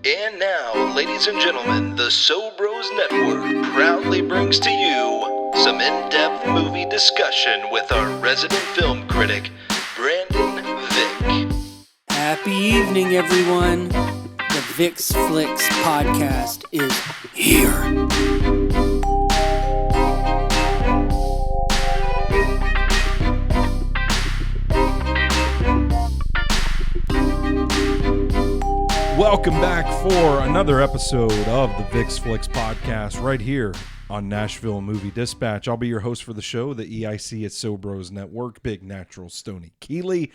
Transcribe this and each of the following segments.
And now, ladies and gentlemen, the Sobros Network proudly brings to you some in-depth movie discussion with our resident film critic, Brandon Vick. Happy evening, everyone. The Vick's Flicks podcast is here. Welcome back for another episode of the Vick's Flicks podcast right here on Nashville Movie Dispatch. I'll be your host for the show, the EIC at Sobros Network, Big Natural Stoney Keeley.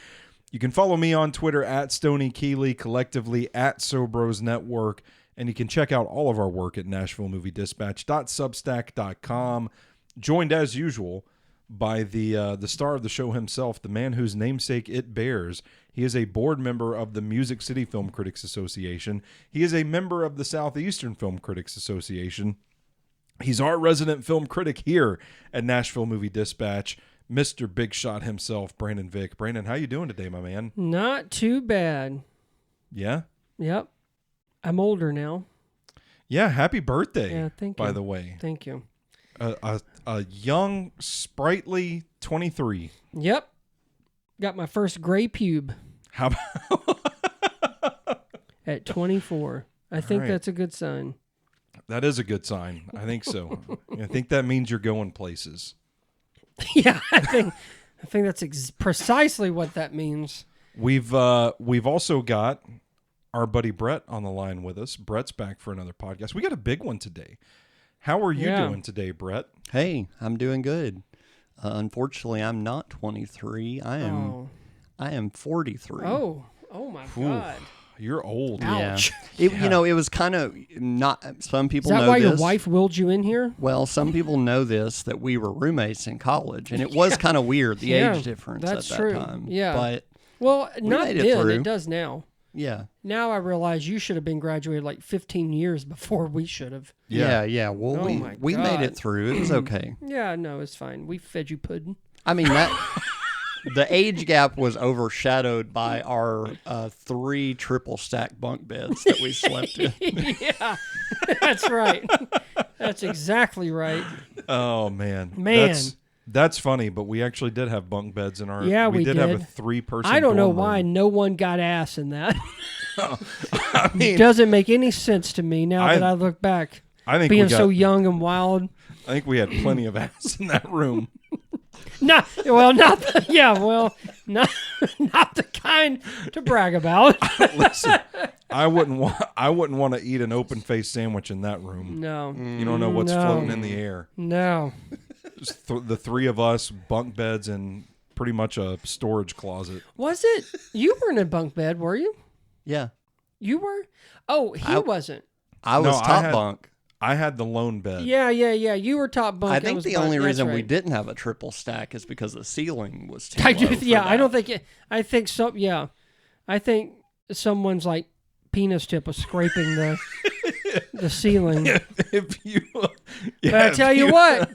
You can follow me on Twitter at Stoney Keeley, collectively at Sobros Network, and you can check out all of our work at NashvilleMovieDispatch.substack.com. Joined as usual by the star of the show himself, the man whose namesake it bears. He is a board member of the Music City Film Critics Association. He is a member of the Southeastern Film Critics Association. He's our resident film critic here at Nashville Movie Dispatch, Mr. Big Shot himself, Brandon Vick. Brandon, how you doing today, my man? Not too bad. Yeah? Yep. I'm older now. Yeah, happy birthday, Yeah, thank you. by the way. Thank you. A young, sprightly 23. Yep. Got my first gray pube How about... at 24. I think right. that's a good sign. That is a good sign. I think so. I think that means you're going places. Yeah, I think that's precisely what that means. We've also got our buddy Brett on the line with us. Brett's back for another podcast. We got a big one today. How are you doing today, Brett? Hey, I'm doing good. Unfortunately, I'm not 23. I am 43. Oh my God. You're old. Ouch. Yeah. It was kind of not. Some people Is that know why this. your wife willed you in here? Well, some people know this, that we were roommates in college, and it was kind of weird, the age difference that's at that true. time. Yeah. But Well, not made it then. through. It does now. yeah. Now I realize you should have been graduated like 15 years before we should have. Yeah. Well, Oh my we made God. it through. It was okay. Yeah, no, it's fine. We fed you pudding. I mean, the age gap was overshadowed by our 3 triple stack bunk beds that we slept in. Yeah, that's right. That's exactly right. Oh, man. Man. That's funny, but we actually did have bunk beds in our... Yeah, we did have a did. 3-person I don't know dorm why room. no one got ass in that. I mean, Doesn't make any sense to me now that I look back. I think Being we got, so young and wild. I think we had plenty of ass in that room. Not the kind to brag about. Listen, I wouldn't want to eat an open-faced sandwich in that room. No. You don't know what's floating in the air. No. Just the 3 of us, bunk beds, and pretty much a storage closet. Was it? You weren't in a bunk bed, were you? Yeah. You were? Oh, he wasn't. I was top bunk. I had the lone bed. Yeah. You were top bunk. I think the only reason we right. didn't have a triple stack is because the ceiling was too I low. do. for Yeah, that. I don't think it. I think so. Yeah, I think someone's like penis tip was scraping the ceiling. If you, But I tell you what,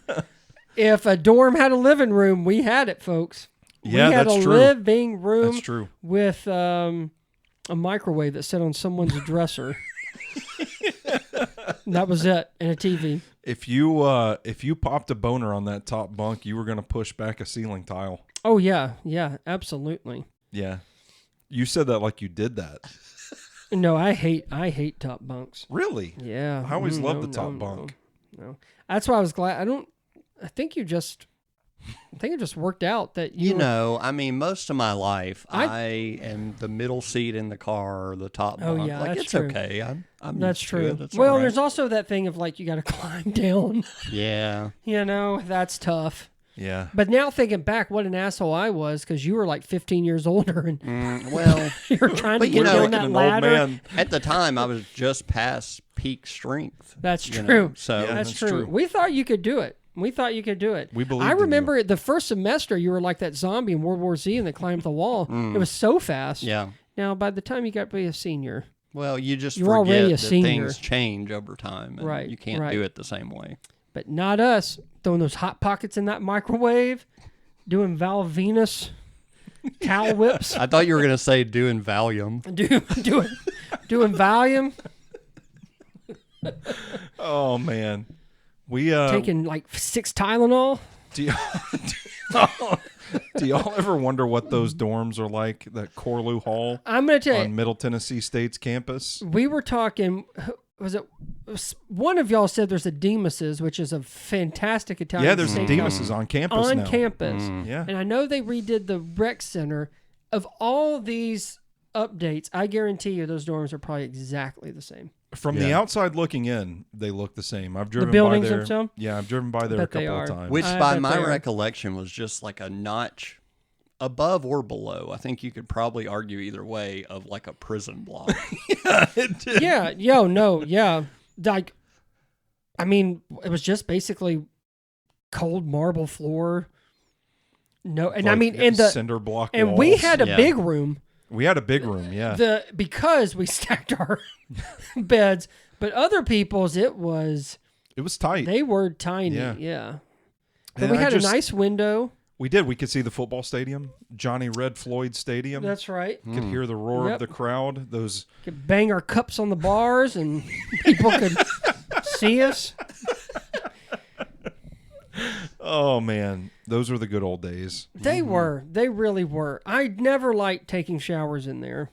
if a dorm had a living room, we had it, folks. Yeah, we had that's a true. living room That's true. with a microwave that sat on someone's dresser. That was it, and a TV. If you popped a boner on that top bunk, you were going to push back a ceiling tile. Oh yeah, absolutely. Yeah. You said that like you did that. No, I hate top bunks. Really? Yeah, I always loved the top no, bunk. No, that's why I was glad. I think it just worked out that you. I mean, most of my life, I am the middle seat in the car or the top bunk. Oh, yeah, like, that's it's true. okay. I'm That's used to true. it. It's Well, all right. there's also that thing of like you got to climb down. Yeah. That's tough. Yeah. But now thinking back, what an asshole I was because you were like 15 years older and Well, you're trying to but get down that an ladder. old man. at the time, I was just past peak strength. That's you know, true. So Yeah. That's that's true. true. We thought you could do it. We believed I in remember the first semester you were like that zombie in World War Z and they climbed the wall. It was so fast. yeah. Now, by the time you got to be a senior, Well, you just You're already forget a that senior. things change over time, and Right, you can't right. do it the same way. but not us. Throwing those hot pockets in that microwave, doing Val Venus towel whips. I thought you were going to say doing Valium. Doing Valium. Oh man, we Taking like 6 Tylenol. do y'all ever wonder what those dorms are like? That Corlew Hall I'm going to tell you, on Middle Tennessee State's campus. we were talking. One of y'all said there's a Demas's, which is a fantastic Italian. Yeah, there's steakhouse Demas's on campus on now. campus, Yeah, and I know they redid the rec center. Of all these updates, I guarantee you those dorms are probably exactly the same. from the outside looking in, they look the same. I've driven buildings by there. themselves? Yeah, I've driven by there a Bet they couple of are. times. Which, I by bet my they are. recollection, was just like a notch above or below. I think you could probably argue either way of like a prison block. Yeah, like, I mean, it was just basically cold marble floor. No, and I Like, mean, and the cinder block and we walls. had a Yeah. big room. We had a big room. Yeah, Because we stacked our beds, but other people's it was tight. they were tiny. Yeah. Yeah. But And we I had just- a nice window. We did. We could see the football stadium, Johnny Red Floyd Stadium. That's right. Could hear the roar Yep. of the crowd. Those Could bang our cups on the bars and people could see us. oh man, those were the good old days. They were. They really were. I never liked taking showers in there.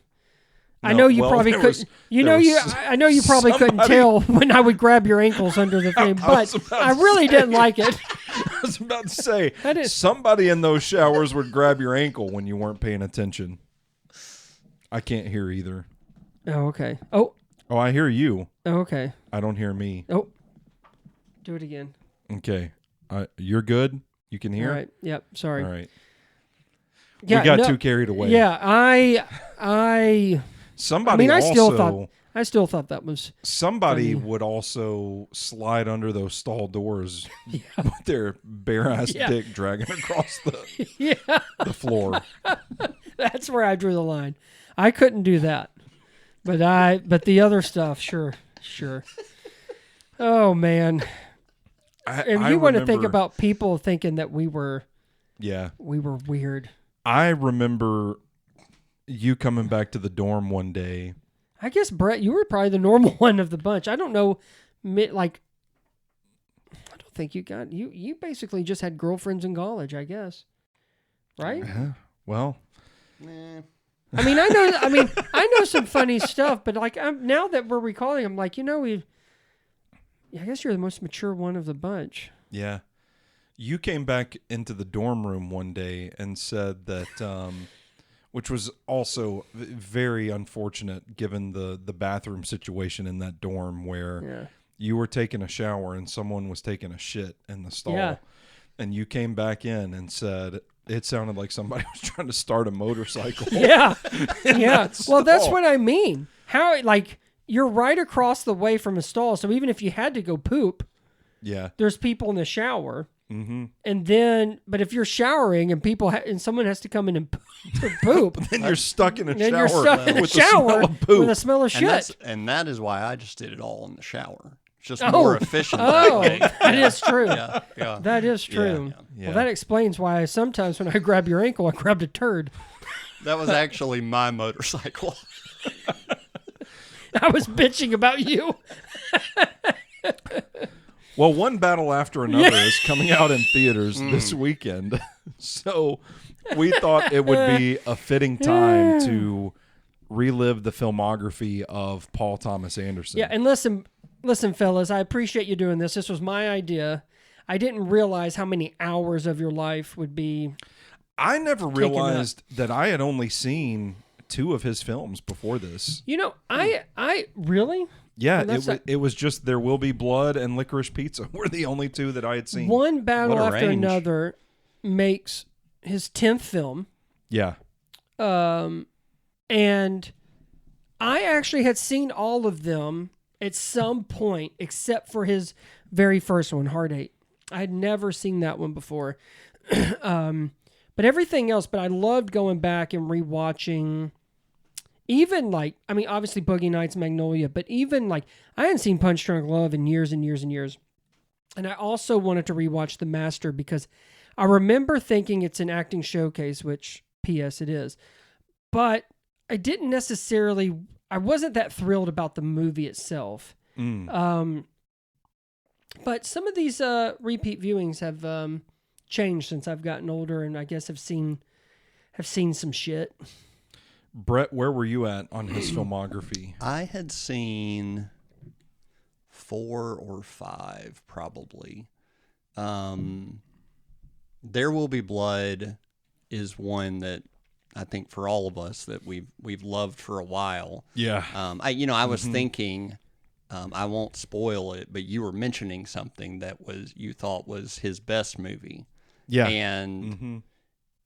I No, know you well, probably there couldn't. was- there was I know you probably couldn't somebody- tell when I would grab your ankles under the thing, was but about I to really didn't like it. I was about to say, That is- somebody in those showers would grab your ankle when you weren't paying attention. I can't hear either. Oh, okay. Oh, I hear you. okay. I don't hear me. Oh, do it again. Okay. You're good? You can hear? All right. Yep. Sorry. All right. Yeah, we got no- too carried away. Yeah, I Somebody mean, I also, still thought that was somebody funny. would also slide under those stall doors with their bare ass Yeah. dick dragging across yeah. the floor. That's where I drew the line. I couldn't do that, but the other stuff, sure. Oh man, and you want to think remember- about people thinking that we were Yeah. weird. I remember you coming back to the dorm one day. I guess Brett, you were probably the normal one of the bunch. I don't know, like, I don't think you got you basically just had girlfriends in college, I guess, right? Well, I mean, I know some funny stuff, but like, now that we're recalling, I'm like, I guess you're the most mature one of the bunch. yeah. You came back into the dorm room one day and said that, which was also very unfortunate given the bathroom situation in that dorm where Yeah. you were taking a shower and someone was taking a shit in the stall. Yeah. And you came back in and said it sounded like somebody was trying to start a motorcycle. Yeah, yeah. Well, that's stall. what I mean. How, like, you're right across the way from a stall, so even if you had to go poop, Yeah. there's people in the shower. Mm-hmm. And then, but if you're showering and and someone has to come in and poop, Then you're stuck in a then shower you're stuck in a with the smell shower of poop. with a smell of And, shit. that is why I just did it all in the shower. It's just Oh. more efficient. Oh, that way. that is true. Yeah. That is true. Yeah. Well, that explains why sometimes when I grab your ankle, I grabbed a turd. That was actually my motorcycle. I was bitching about you. Well, one battle after another is coming out in theaters this weekend. So we thought it would be a fitting time to relive the filmography of Paul Thomas Anderson. Yeah, and listen, fellas, I appreciate you doing this. This was my idea. I didn't realize how many hours of your life would be. I never up. realized that I had only seen 2 of his films before this. I really Yeah, Well, that's it was just There Will Be Blood and Licorice Pizza were the only 2 that I had seen. one battle What a after range. another makes his 10th film. Yeah. And I actually had seen all of them at some point, except for his very first one, Heart 8. I had never seen that one before. But everything else, but I loved going back and rewatching, even like, I mean, obviously Boogie Nights, Magnolia, but even like, I hadn't seen Punch Drunk Love in years and years and years. And I also wanted to rewatch The Master because I remember thinking it's an acting showcase, which, P.S. it is. But I wasn't that thrilled about the movie itself. But some of these repeat viewings have changed since I've gotten older, and I guess have seen some shit. Brett, where were you at on his filmography? I had seen 4 or 5 probably. There Will Be Blood is one that I think for all of us that we've loved for a while. Yeah. I was thinking, I won't spoil it, but you were mentioning something that you thought was his best movie. Yeah. And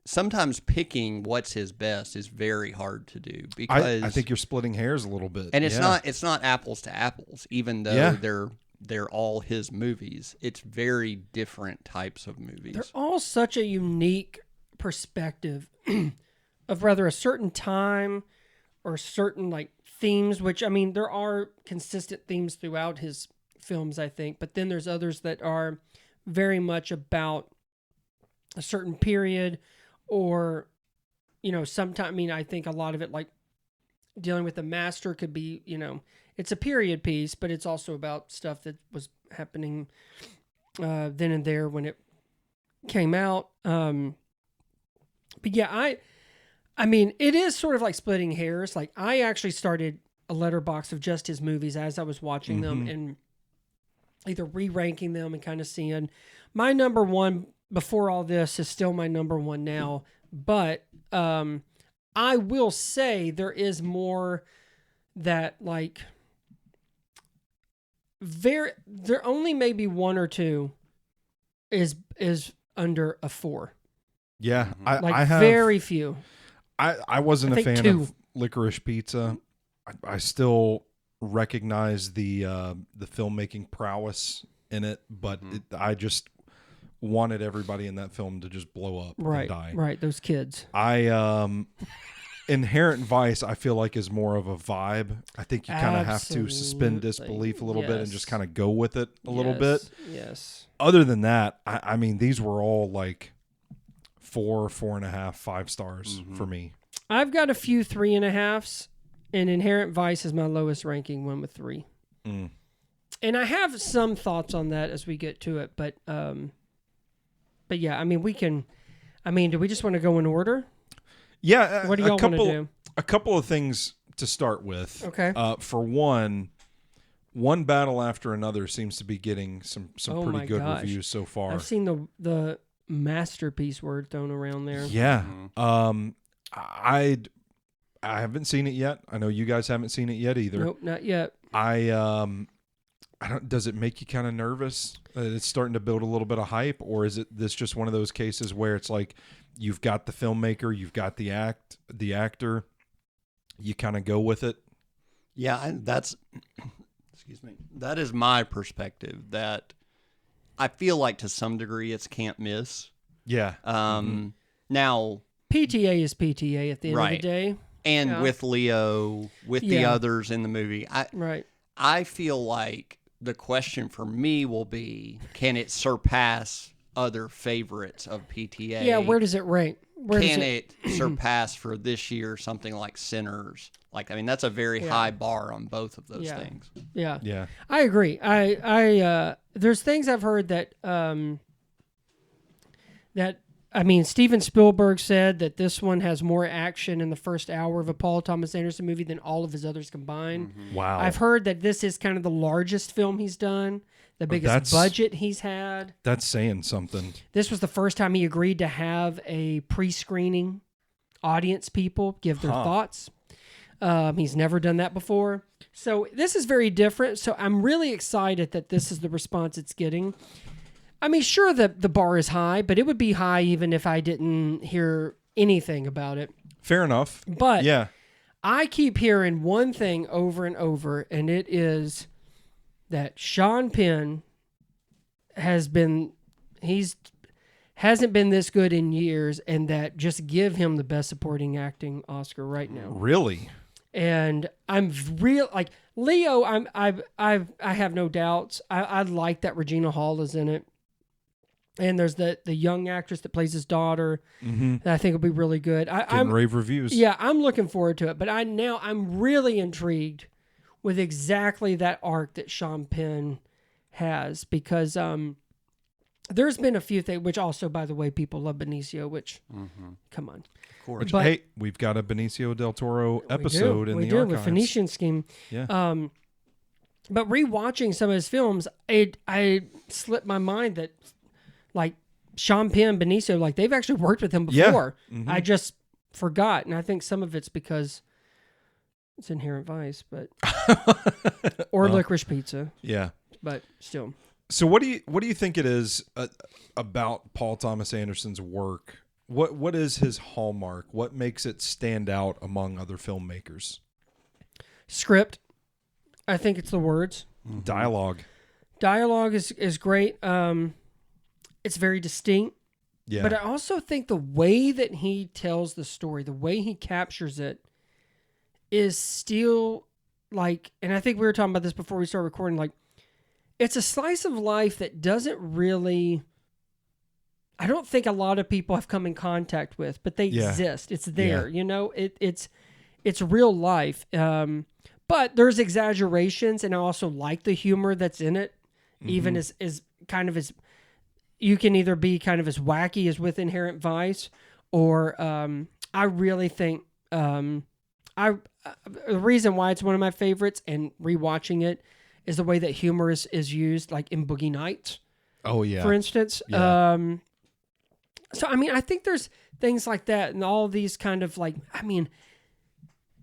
sometimes picking what's his best is very hard to do because I think you're splitting hairs a little bit. and it's not apples to apples, even though they're all his movies. It's very different types of movies. They're all such a unique perspective of rather a certain time or certain like themes, which I mean, there are consistent themes throughout his films, I think, but then there's others that are very much about a certain period or, sometimes, I mean, I think a lot of it, like dealing with the master could be, it's a period piece, but it's also about stuff that was happening then and there when it came out. But yeah, I mean, it is sort of like splitting hairs. Like I actually started a letterbox of just his movies as I was watching them and either re-ranking them and kind of seeing my number one before all this is still my number one now. But I will say there is more that like there only maybe 1 or 2 is under a 4. Yeah. Like I have very few. I wasn't a fan 2. of Licorice Pizza. I still recognize the filmmaking prowess in it, but I just wanted everybody in that film to just blow up and die. Right, those kids. Inherent Vice, I feel like, is more of a vibe. I think you kind of have to suspend disbelief a little bit and just kind of go with it a little bit. Yes. Other than that, I mean, these were all like 4, 4.5, 5 stars for me. I've got a few 3.5s, and Inherent Vice is my lowest ranking one with 3. And I have some thoughts on that as we get to it, but yeah, I mean, do we just want to go in order? Yeah. What do y'all want to do? A couple of things to start with. Okay. For one battle after another seems to be getting some pretty good reviews so far. I've seen the masterpiece word thrown around there. Yeah. I haven't seen it yet. I know you guys haven't seen it yet either. Nope, not yet. I don't. Does it make you kind of nervous that it's starting to build a little bit of hype, or is this just one of those cases where it's like you've got the filmmaker, you've got the actor, you kind of go with it? Yeah, excuse me. That is my perspective. That I feel like to some degree it's can't miss. Yeah. Now PTA is PTA at the end of the day, and with Leo, with the others in the movie, I feel like the question for me will be, can it surpass other favorites of PTA? Yeah, where does it rank? Can it surpass for this year something like Sinners? Like, I mean, that's a very high bar on both of those things. Yeah. Yeah. I agree. I there's things I've heard that Steven Spielberg said that this one has more action in the first hour of a Paul Thomas Anderson movie than all of his others combined. Wow. I've heard that this is kind of the largest film he's done, the biggest budget he's had. That's saying something. This was the first time he agreed to have a pre-screening audience people give their thoughts. He's never done that before. So this is very different. So I'm really excited that this is the response it's getting. I mean, sure, the bar is high, but it would be high even if I didn't hear anything about it. Fair enough. But yeah, I keep hearing one thing over and over, and it is that Sean Penn hasn't been this good in years, and that just give him the best supporting acting Oscar right now. Really? And I'm real like Leo. I have no doubts. I like that Regina Hall is in it. And there's the young actress that plays his daughter that I think will be really good. I'm rave reviews. Yeah, I'm looking forward to it. But I'm really intrigued with exactly that arc that Sean Penn has, because there's been a few things, which also, by the way, people love Benicio, which, come on. Of course. Which, hey, we've got a Benicio del Toro episode in the archives. With Phoenician Scheme. Yeah. But rewatching some of his films, I slipped my mind that, like, Sean Penn, Benicio, like, they've actually worked with him before. Yeah. Mm-hmm. I just forgot, and I think some of it's because it's Inherent Vice, but or Licorice Pizza. Yeah. But still. So what do you think it is about Paul Thomas Anderson's work? What is his hallmark? What makes it stand out among other filmmakers? Script. I think it's the words. Mm-hmm. Dialogue. Dialogue is great. It's very distinct. Yeah. But I also think the way that he tells the story, the way he captures it, is still like, and I think we were talking about this before we started recording, like, it's a slice of life that doesn't really, I don't think a lot of people have come in contact with, but they exist. It's there, you know, it's real life. But there's exaggerations, and I also like the humor that's in it, even as kind of as, you can either be kind of as wacky as with Inherent Vice, or I really think the reason why it's one of my favorites and rewatching it is the way that humor is used, like in Boogie Nights. Oh yeah. For instance. Yeah. So I mean, I think there's things like that, and all these kind of, like, I mean,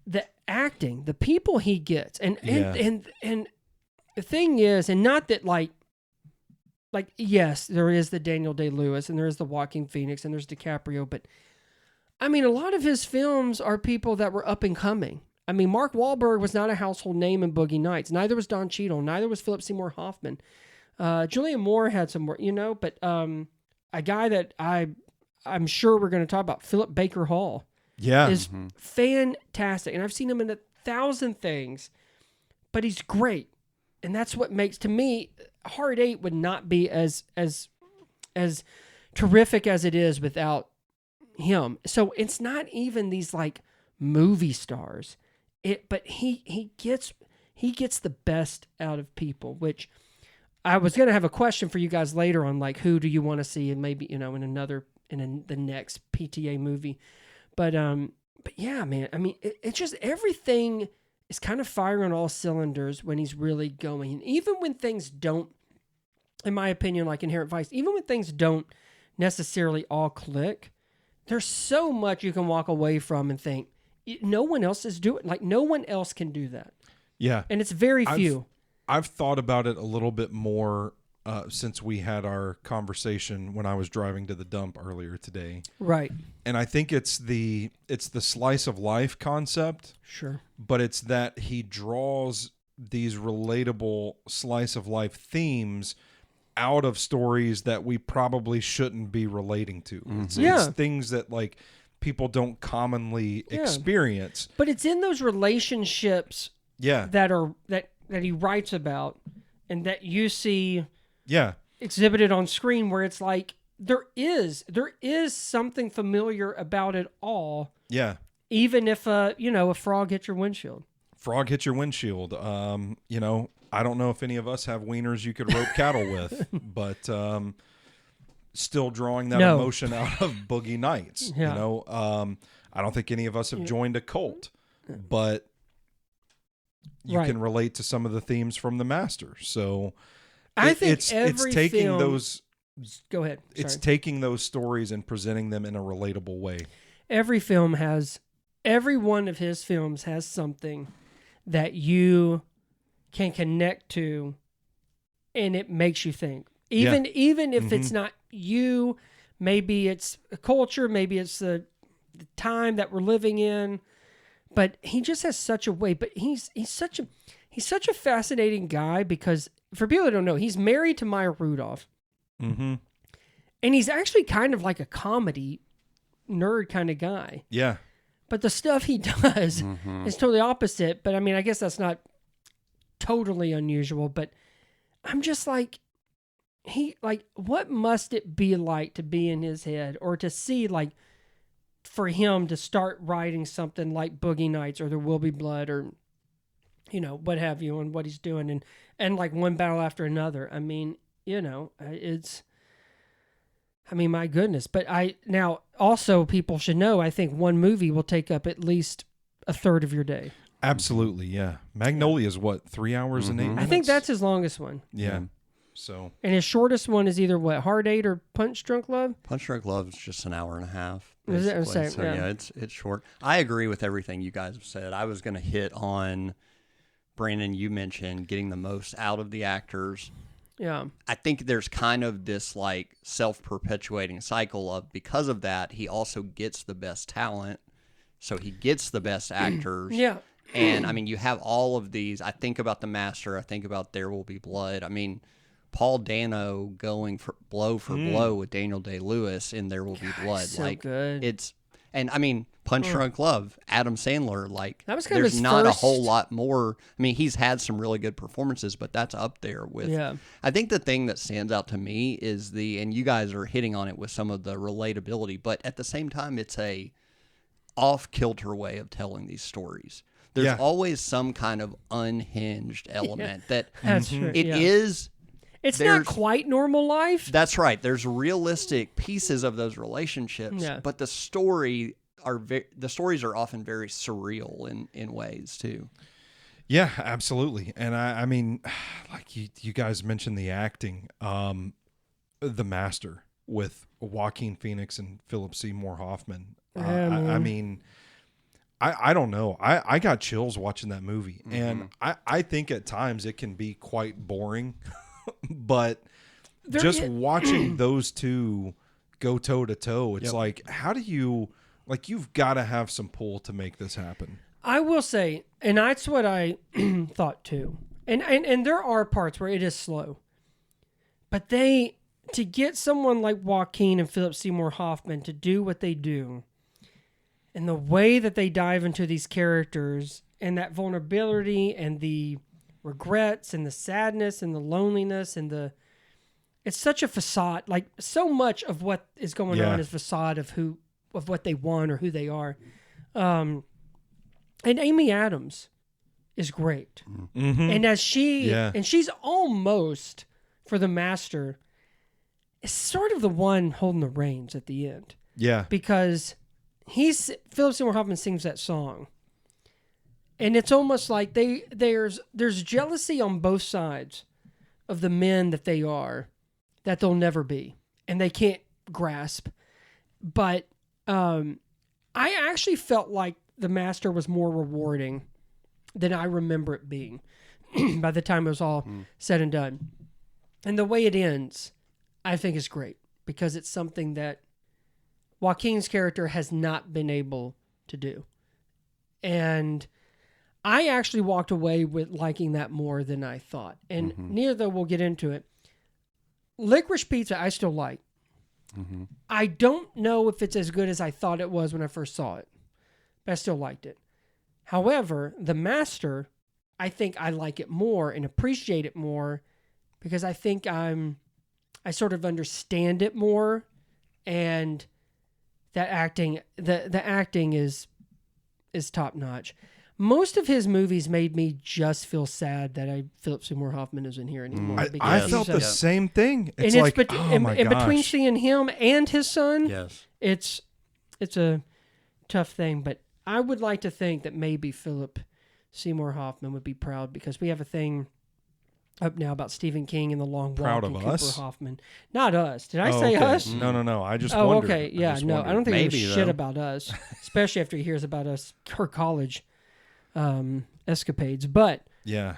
the acting, the people he gets, and the thing is, and not that like yes, there is the Daniel Day-Lewis and there is the Joaquin Phoenix and there's DiCaprio, but I mean, a lot of his films are people that were up and coming. I mean, Mark Wahlberg was not a household name in Boogie Nights. Neither was Don Cheadle. Neither was Philip Seymour Hoffman. Julianne Moore had some work, you know, but a guy that I'm sure we're going to talk about, Philip Baker Hall, is fantastic. And I've seen him in 1,000 things, but he's great. And that's what makes, to me, Hard Eight would not be as terrific as it is without him. So it's not even these like movie stars. But he gets the best out of people, which I was going to have a question for you guys later on, like, who do you want to see, and maybe, you know, in the next PTA movie. But yeah, man, I mean, it's just everything is kind of firing on all cylinders when he's really going. And even when things don't, in my opinion, like Inherent Vice, even when things don't necessarily all click, there's so much you can walk away from and think, no one else is doing, like, no one else can do that. Yeah. And it's very few. I've thought about it a little bit more since we had our conversation when I was driving to the dump earlier today. Right. And I think it's the slice of life concept. Sure. But it's that he draws these relatable slice of life themes out of stories that we probably shouldn't be relating to. Mm-hmm. It's things that, like, people don't commonly experience. But it's in those relationships that he writes about and that you see exhibited on screen, where it's like there is something familiar about it all. Yeah. Even if a frog hits your windshield. Frog hits your windshield. You know, I don't know if any of us have wieners you could rope cattle with, but still drawing that emotion out of Boogie Nights. Yeah. You know, I don't think any of us have joined a cult, but you can relate to some of the themes from the Master. So I think it's taking those. Go ahead. Sorry. It's taking those stories and presenting them in a relatable way. Every one of his films has something that you can connect to, and it makes you think. Even if it's not you, maybe it's a culture, maybe it's the time that we're living in. But he just has such a way. But he's such a fascinating guy, because for people that don't know, he's married to Maya Rudolph. Mm-hmm. And he's actually kind of like a comedy nerd kind of guy. Yeah. But the stuff he does is totally opposite. But I mean, I guess that's not totally unusual. But I'm just like, what must it be like to be in his head, or to see, like, for him to start writing something like Boogie Nights or There Will Be Blood, or what have you, and what he's doing, and like one battle after another. I mean, my goodness. But now also people should know, I think one movie will take up at least a third of your day. Absolutely, yeah. Magnolia is what, 3 hours and 8 minutes? I think that's his longest one. Yeah. So. And his shortest one is either Hard 8 or Punch Drunk Love? Punch Drunk Love is just an hour and a half. Is it? So yeah, it's short. I agree with everything you guys have said. I was going to hit on, Brandon, you mentioned getting the most out of the actors. Yeah. I think there's kind of this like self-perpetuating cycle of, because of that, he also gets the best talent. So he gets the best actors. Yeah. And I mean, you have all of these. I think about The Master. I think about There Will Be Blood. I mean, Paul Dano going for blow with Daniel Day-Lewis in There Will Be Blood. So like good. And I mean, Punch Drunk Love, Adam Sandler. Like, that was kind of there's his not first... a whole lot more. I mean, he's had some really good performances, but that's up there with. Yeah. I think the thing that stands out to me is and you guys are hitting on it with some of the relatability, but at the same time, it's a off-kilter way of telling these stories. There's always some kind of unhinged element that that's true. It is. It's not quite normal life. That's right. There's realistic pieces of those relationships, but the stories are often very surreal in ways too. Yeah, absolutely. And I mean, like you guys mentioned the acting, The Master with Joaquin Phoenix and Philip Seymour Hoffman. I mean, I don't know. I got chills watching that movie, and I think at times it can be quite boring. But just watching those two go toe to toe, it's like, how do you, like, you've got to have some pull to make this happen. I will say, and that's what I thought too. And there are parts where it is slow, but to get someone like Joaquin and Philip Seymour Hoffman to do what they do, and the way that they dive into these characters, and that vulnerability and the regrets and the sadness and the loneliness and it's such a facade. Like, so much of what is going on is facade of what they want or who they are. And Amy Adams is great. Mm-hmm. And as she's almost, for The Master, is sort of the one holding the reins at the end. Yeah. Because Philip Seymour Hoffman sings that song. And it's almost like there's jealousy on both sides of the men that they are, that they'll never be, and they can't grasp. But I actually felt like The Master was more rewarding than I remember it being by the time it was all said and done. And the way it ends, I think, is great, because it's something that Joaquin's character has not been able to do. And I actually walked away with liking that more than I thought. And neither we'll get into it. Licorice Pizza, I still like. Mm-hmm. I don't know if it's as good as I thought it was when I first saw it, but I still liked it. However, The Master, I think I like it more and appreciate it more, because I think I sort of understand it more, and that acting, the acting is top notch. Most of his movies made me just feel sad that Philip Seymour Hoffman isn't here anymore. I felt the same thing. It's and like, between seeing him and his son, it's a tough thing. But I would like to think that maybe Philip Seymour Hoffman would be proud, because we have a thing up now about Stephen King and The Long Walk and Cooper Hoffman. Not us. Did I say okay. us? No. I just wondered. Okay. Yeah, no. I don't think he gives shit about us, especially after he hears about us, our college escapades. But yeah,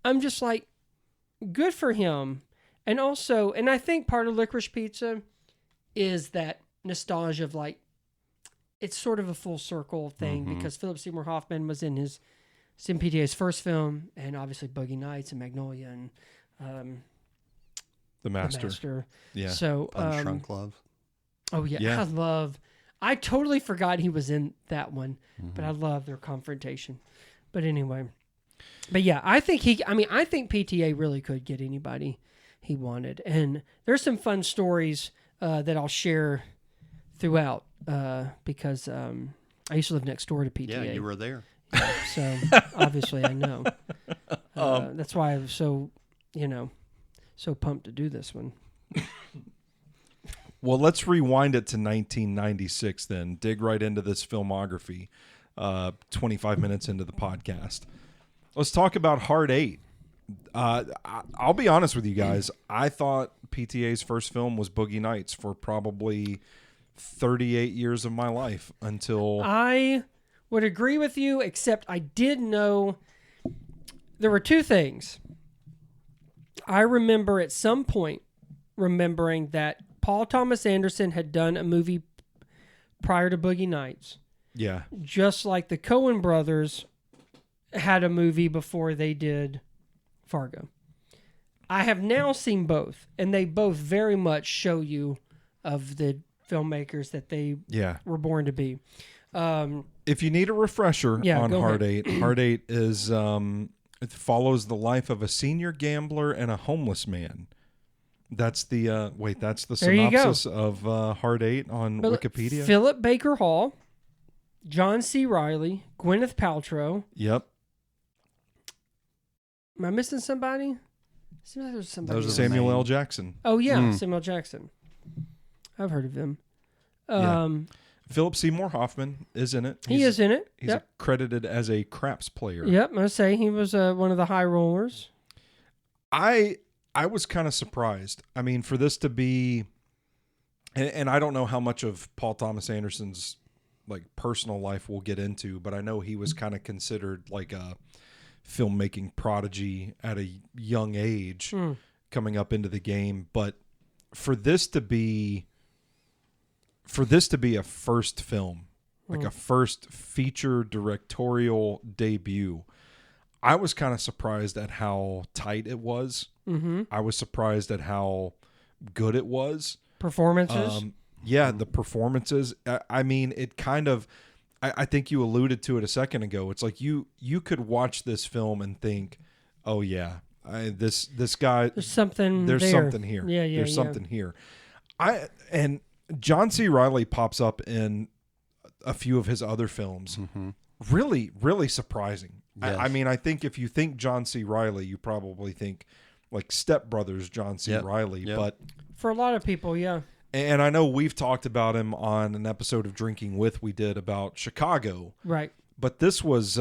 I'm just like, good for him. And also, and I think part of Licorice Pizza is that nostalgia of, like, it's sort of a full circle thing, because Philip Seymour Hoffman was in PTA's first film, and obviously Boogie Nights and Magnolia and The Master. Yeah. So Punch Drunk Love. Oh yeah. I totally forgot he was in that one, but I love their confrontation. But anyway, yeah, I think PTA really could get anybody he wanted. And there's some fun stories that I'll share throughout, because I used to live next door to PTA. Yeah, you were there. So obviously I know. That's why I was so pumped to do this one. Well, let's rewind it to 1996 then. Dig right into this filmography, 25 minutes into the podcast. Let's talk about Hard 8. I'll be honest with you guys. I thought PTA's first film was Boogie Nights for probably 38 years of my life until... I would agree with you, except I did know there were two things. I remember at some point remembering that Paul Thomas Anderson had done a movie prior to Boogie Nights. Yeah. Just like the Coen brothers had a movie before they did Fargo. I have now seen both, and they both very much show you of the filmmakers that they were born to be. If you need a refresher on Hard ahead. 8, Hard 8 is it follows the life of a senior gambler and a homeless man. That's the synopsis of Hard 8 on Wikipedia. Philip Baker Hall, John C. Reilly, Gwyneth Paltrow. Yep. Am I missing somebody? Seems like there's somebody. Samuel L. Jackson. Oh yeah, Samuel L. Jackson. I've heard of him. Philip Seymour Hoffman is in it. He is in it. He's credited as a craps player. Yep, I say he was one of the high rollers. I was kind of surprised. I mean, for this to be, and I don't know how much of Paul Thomas Anderson's like personal life we'll get into, but I know he was kind of considered like a filmmaking prodigy at a young age coming up into the game. But for this to be a first film, like a first feature directorial debut, I was kind of surprised at how tight it was. Mm-hmm. I was surprised at how good it was. Performances? The performances. I mean, it kind of... I think you alluded to it a second ago. It's like you could watch this film and think, oh, yeah, this guy... There's something something here. Yeah, There's something here. And John C. Reilly pops up in a few of his other films. Mm-hmm. Really, really surprising. Yes. I mean, I think if you think John C. Reilly, you probably think like Step Brothers John C. Reilly. Yep. But for a lot of people, yeah. And I know we've talked about him on an episode of Drinking With we did about Chicago. Right. But this was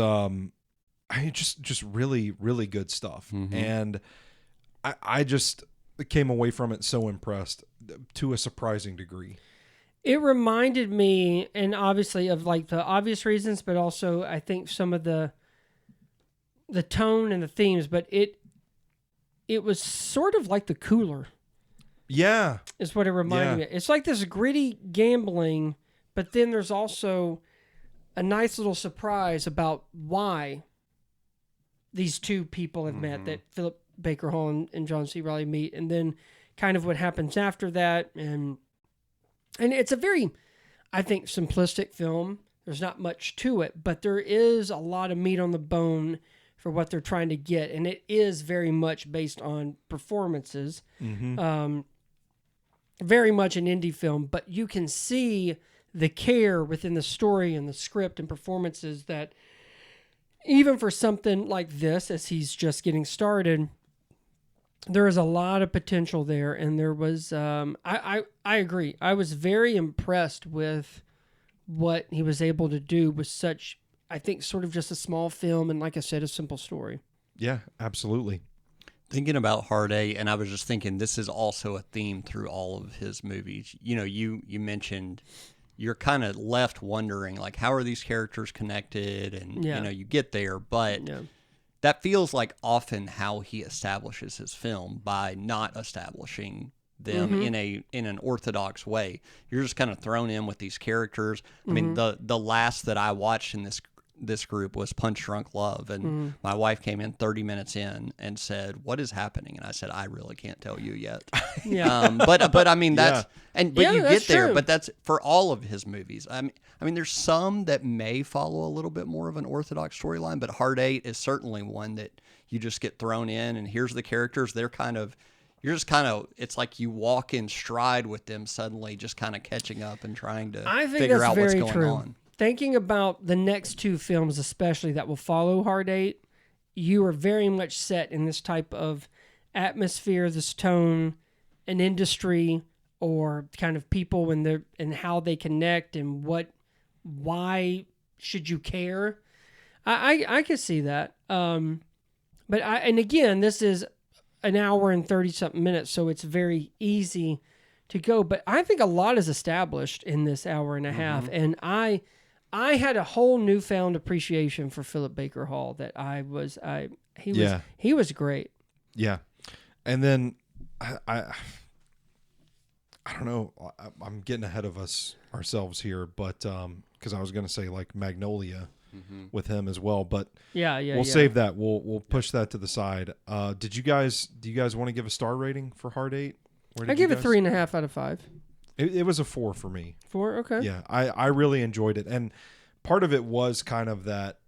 just really, really good stuff. Mm-hmm. And I just came away from it so impressed to a surprising degree. It reminded me, and obviously of like the obvious reasons, but also I think some of the tone and the themes, but it was sort of like The Cooler. Yeah. Is what it reminded me. It's like this gritty gambling, but then there's also a nice little surprise about why these two people have met, that Philip Baker Hall and John C. Reilly meet, and then kind of what happens after that. And it's a very, I think, simplistic film. There's not much to it, but there is a lot of meat on the bone for what they're trying to get, and it is very much based on performances. Mm-hmm. Very much an indie film, but you can see the care within the story and the script and performances that even for something like this, as he's just getting started, there is a lot of potential there. And there was, I agree. I was very impressed with what he was able to do with such, I think, sort of just a small film. And like I said, a simple story. Yeah, absolutely. Thinking about Hard 8, and I was just thinking this is also a theme through all of his movies. You know, you mentioned you're kind of left wondering, like, how are these characters connected? And, you know, you get there, but that feels like often how he establishes his film by not establishing them in an orthodox way. You're just kind of thrown in with these characters. I mean, the last that I watched in this group was Punch Drunk Love, and my wife came in 30 minutes in and said, "What is happening?" And I said, "I really can't tell you yet." But I mean that's you get there, true. but that's for all of his movies. I mean there's some that may follow a little bit more of an orthodox storyline, but Hard 8 is certainly one that you just get thrown in, and here's the characters. They're kind of it's like you walk in stride with them suddenly, just kind of catching up and trying to figure out what's going on. thinking about the next two films, especially that will follow Hard 8, you are very much set in this type of atmosphere, this tone, an industry, or kind of people and how they connect and why should you care? I could see that. But again, this is an hour and 30 something minutes, so it's very easy to go. But I think a lot is established in this hour and a half, and I had a whole newfound appreciation for Philip Baker Hall that he was great. Yeah. And then I don't know, I'm getting ahead of ourselves here, but because I was going to say like Magnolia with him as well, but we'll save that. We'll push that to the side. Do you guys want to give a star rating for Hard 8? I give it 3.5 out of 5. It was a 4 for me. 4, okay. Yeah, I really enjoyed it, and part of it was kind of that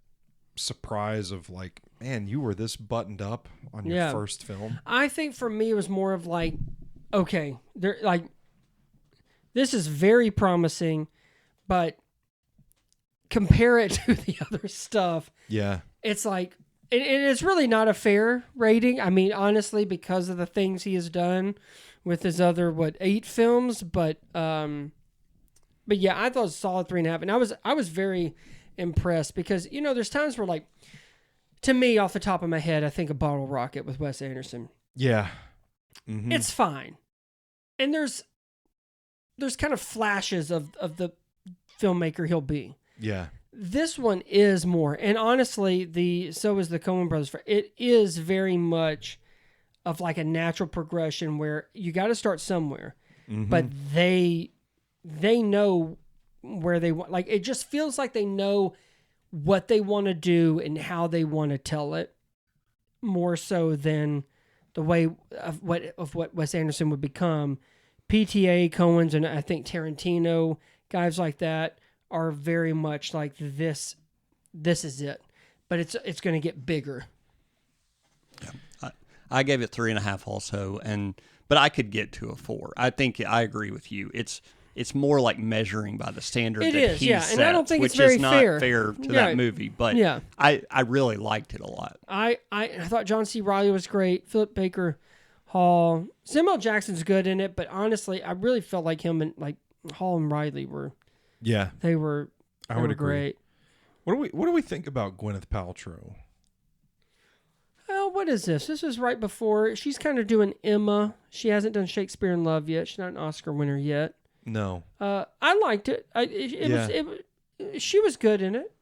surprise of like, man, you were this buttoned up on your first film. I think for me it was more of like, okay, this is very promising, but compare it to the other stuff. Yeah. It's like, and it's really not a fair rating. I mean, honestly, because of the things he has done with his other, 8 films. But yeah, I thought it was a solid 3.5. And I was very impressed because, there's times where, like, to me, off the top of my head, I think of Bottle Rocket with Wes Anderson. Yeah. Mm-hmm. It's fine. And there's kind of flashes of the filmmaker he'll be. Yeah. This one is more. And honestly, so is the Coen Brothers. It is very much of like a natural progression where you got to start somewhere. Mm-hmm. But they know where they want. Like, it just feels like they know what they want to do and how they want to tell it, more so than the way of what Wes Anderson would become. PTA, Coens, and I think Tarantino, guys like that, are very much like this is it. But it's going to get bigger. Yeah. I gave it 3.5 also, but I could get to a 4. I think I agree with you. It's more like measuring by the standard that he sets, and I don't think which it's very is not fair to that movie. But I really liked it a lot. I thought John C. Reilly was great. Philip Baker Hall, Samuel Jackson's good in it, but honestly, I really felt like him and like Hall and Reilly were. Yeah, they were. I would agree. Great. What do we think about Gwyneth Paltrow? Oh, what is this? This is right before she's kind of doing Emma. She hasn't done Shakespeare in Love yet. She's not an Oscar winner yet. No. I liked it. She was good in it.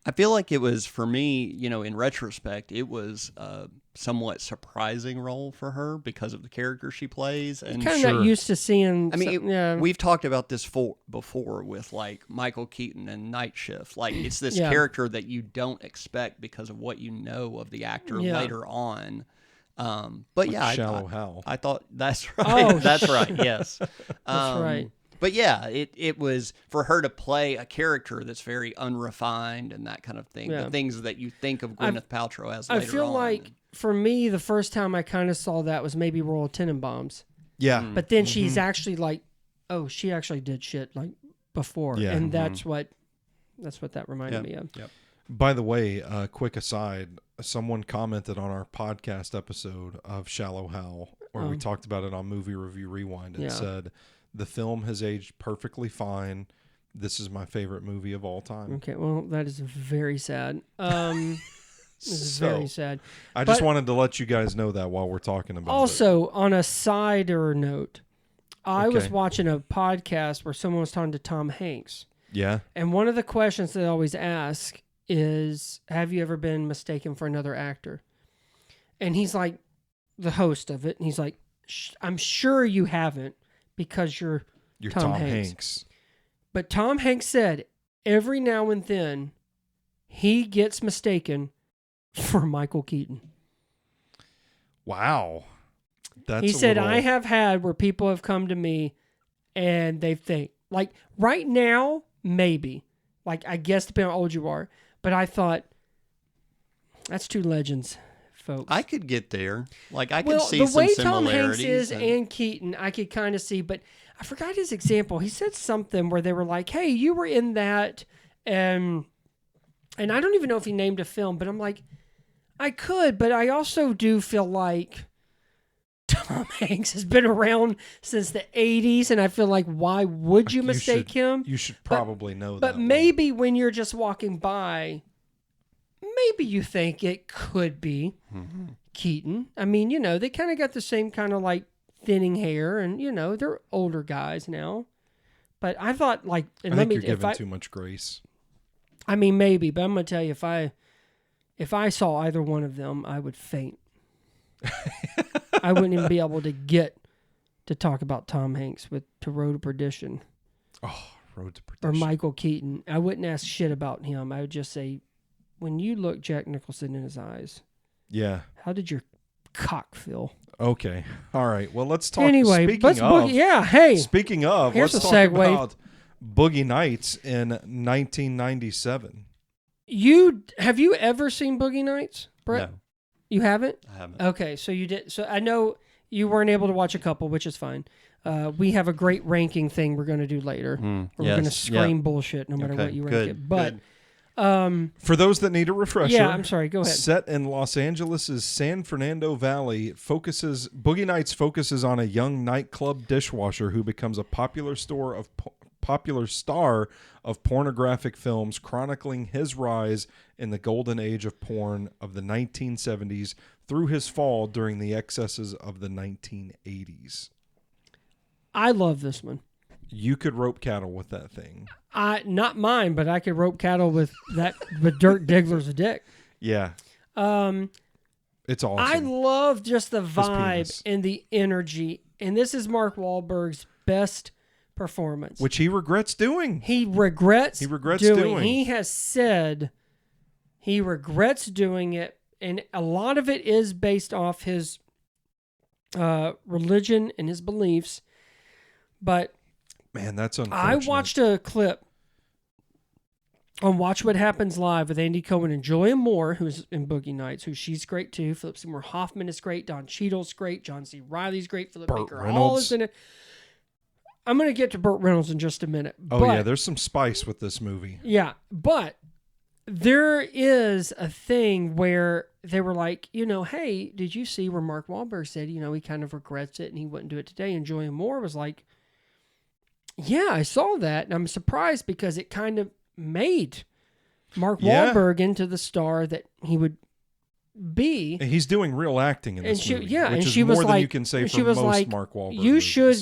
I feel like it was, for me, in retrospect, it was a somewhat surprising role for her because of the character she plays. And kind of not used to seeing. I mean, we've talked about this before with like Michael Keaton and Night Shift. Like, it's this character that you don't expect because of what you know of the actor later on. But like Shallow Hal. I thought that's right. Oh, that's right. Yes, that's right. But yeah, it was for her to play a character that's very unrefined and that kind of thing. Yeah. The things that you think of Gwyneth Paltrow as. Later I feel like for me, the first time I kind of saw that was maybe Royal Tenenbaums. Yeah, but then she's actually like, oh, she actually did shit like before, and that's what that reminded me of. Yep. By the way, quick aside, someone commented on our podcast episode of Shallow Hal, where we talked about it on Movie Review Rewind, and said, the film has aged perfectly fine. This is my favorite movie of all time. Okay, well, that is very sad. This is very sad. I just wanted to let you guys know that while we're talking about it. Also, on a sider note, I was watching a podcast where someone was talking to Tom Hanks. Yeah. And one of the questions they always ask is, have you ever been mistaken for another actor? And he's like, the host of it, and he's like, I'm sure you haven't, because you're Tom Hanks. But Tom Hanks said every now and then he gets mistaken for Michael Keaton. Wow. He said, I have had where people have come to me and they think, like, right now, maybe. Like, I guess depending on how old you are. But I thought, that's two legends, folks. I could get there. Like, I could see some similarities. The way Tom Hanks is and Keaton, I could kind of see. But I forgot his example. He said something where they were like, hey, you were in that And I don't even know if he named a film, but I'm like, I could, but I also do feel like Tom Hanks has been around since the 80s, and I feel like, why would you mistake him? You should probably know that. But maybe when you're just walking by, maybe you think it could be Keaton. I mean, they kind of got the same kind of like thinning hair, and they're older guys now. But I thought like, and I think you're giving too much grace. I mean, maybe, but I'm gonna tell you, if I saw either one of them, I would faint. I wouldn't even be able to get to talk about Tom Hanks to Road to Perdition. Oh, Road to Perdition. Or Michael Keaton. I wouldn't ask shit about him. I would just say, when you look Jack Nicholson in his eyes, yeah, how did your cock feel? Okay. All right. Well, let's talk. Anyway, speaking of, hey. Speaking of, Here's let's a talk segue. about Boogie Nights in 1997. Have you ever seen Boogie Nights, Brett? No. You haven't? I haven't. Okay, so you did. So I know you weren't able to watch a couple, which is fine. We have a great ranking thing we're going to do later. Where we're going to scream bullshit no matter what you rank it. But for those that need a refresher, I'm sorry. Go ahead. Set in Los Angeles' San Fernando Valley, Boogie Nights focuses on a young nightclub dishwasher who becomes a popular star of pornographic films, chronicling his rise in the golden age of porn of the 1970s through his fall during the excesses of the 1980s. I love this one. You could rope cattle with that thing. Not mine, but I could rope cattle with Dirk Diggler's dick. Yeah. It's awesome. I love just the vibe and the energy. And this is Mark Wahlberg's best performance. Which he regrets doing. He regrets doing. He has said he regrets doing it. And a lot of it is based off his religion and his beliefs. But man, that's unfortunate. I watched a clip on Watch What Happens Live with Andy Cohen and Julianne Moore, who's in Boogie Nights, she's great too. Philip Seymour Hoffman is great. Don Cheadle's great. John C. Reilly's great. Philip Baker Hall is in it. I'm going to get to Burt Reynolds in just a minute. Yeah, there's some spice with this movie. Yeah, but there is a thing where they were like, hey, did you see where Mark Wahlberg said, he kind of regrets it and he wouldn't do it today? And Julianne Moore was like, yeah, I saw that. And I'm surprised because it kind of made Mark Wahlberg into the star that he would be. And he's doing real acting in this movie. Yeah, which and is she was more like, than you can say for most Mark Wahlberg you movies. should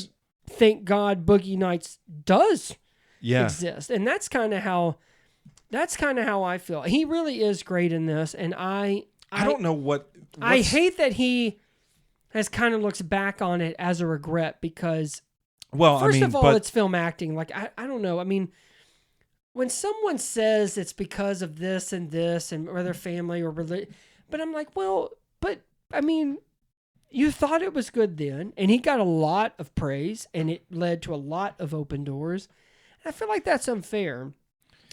thank God Boogie Nights does exist. And that's kind of how I feel. He really is great in this, and I don't know I hate that he has kind of looks back on it as a regret because first of all, it's film acting. Like I don't know. I mean, when someone says it's because of this and or their family or religion, but I'm like, well, but I mean, you thought it was good then, and he got a lot of praise, and it led to a lot of open doors. And I feel like that's unfair.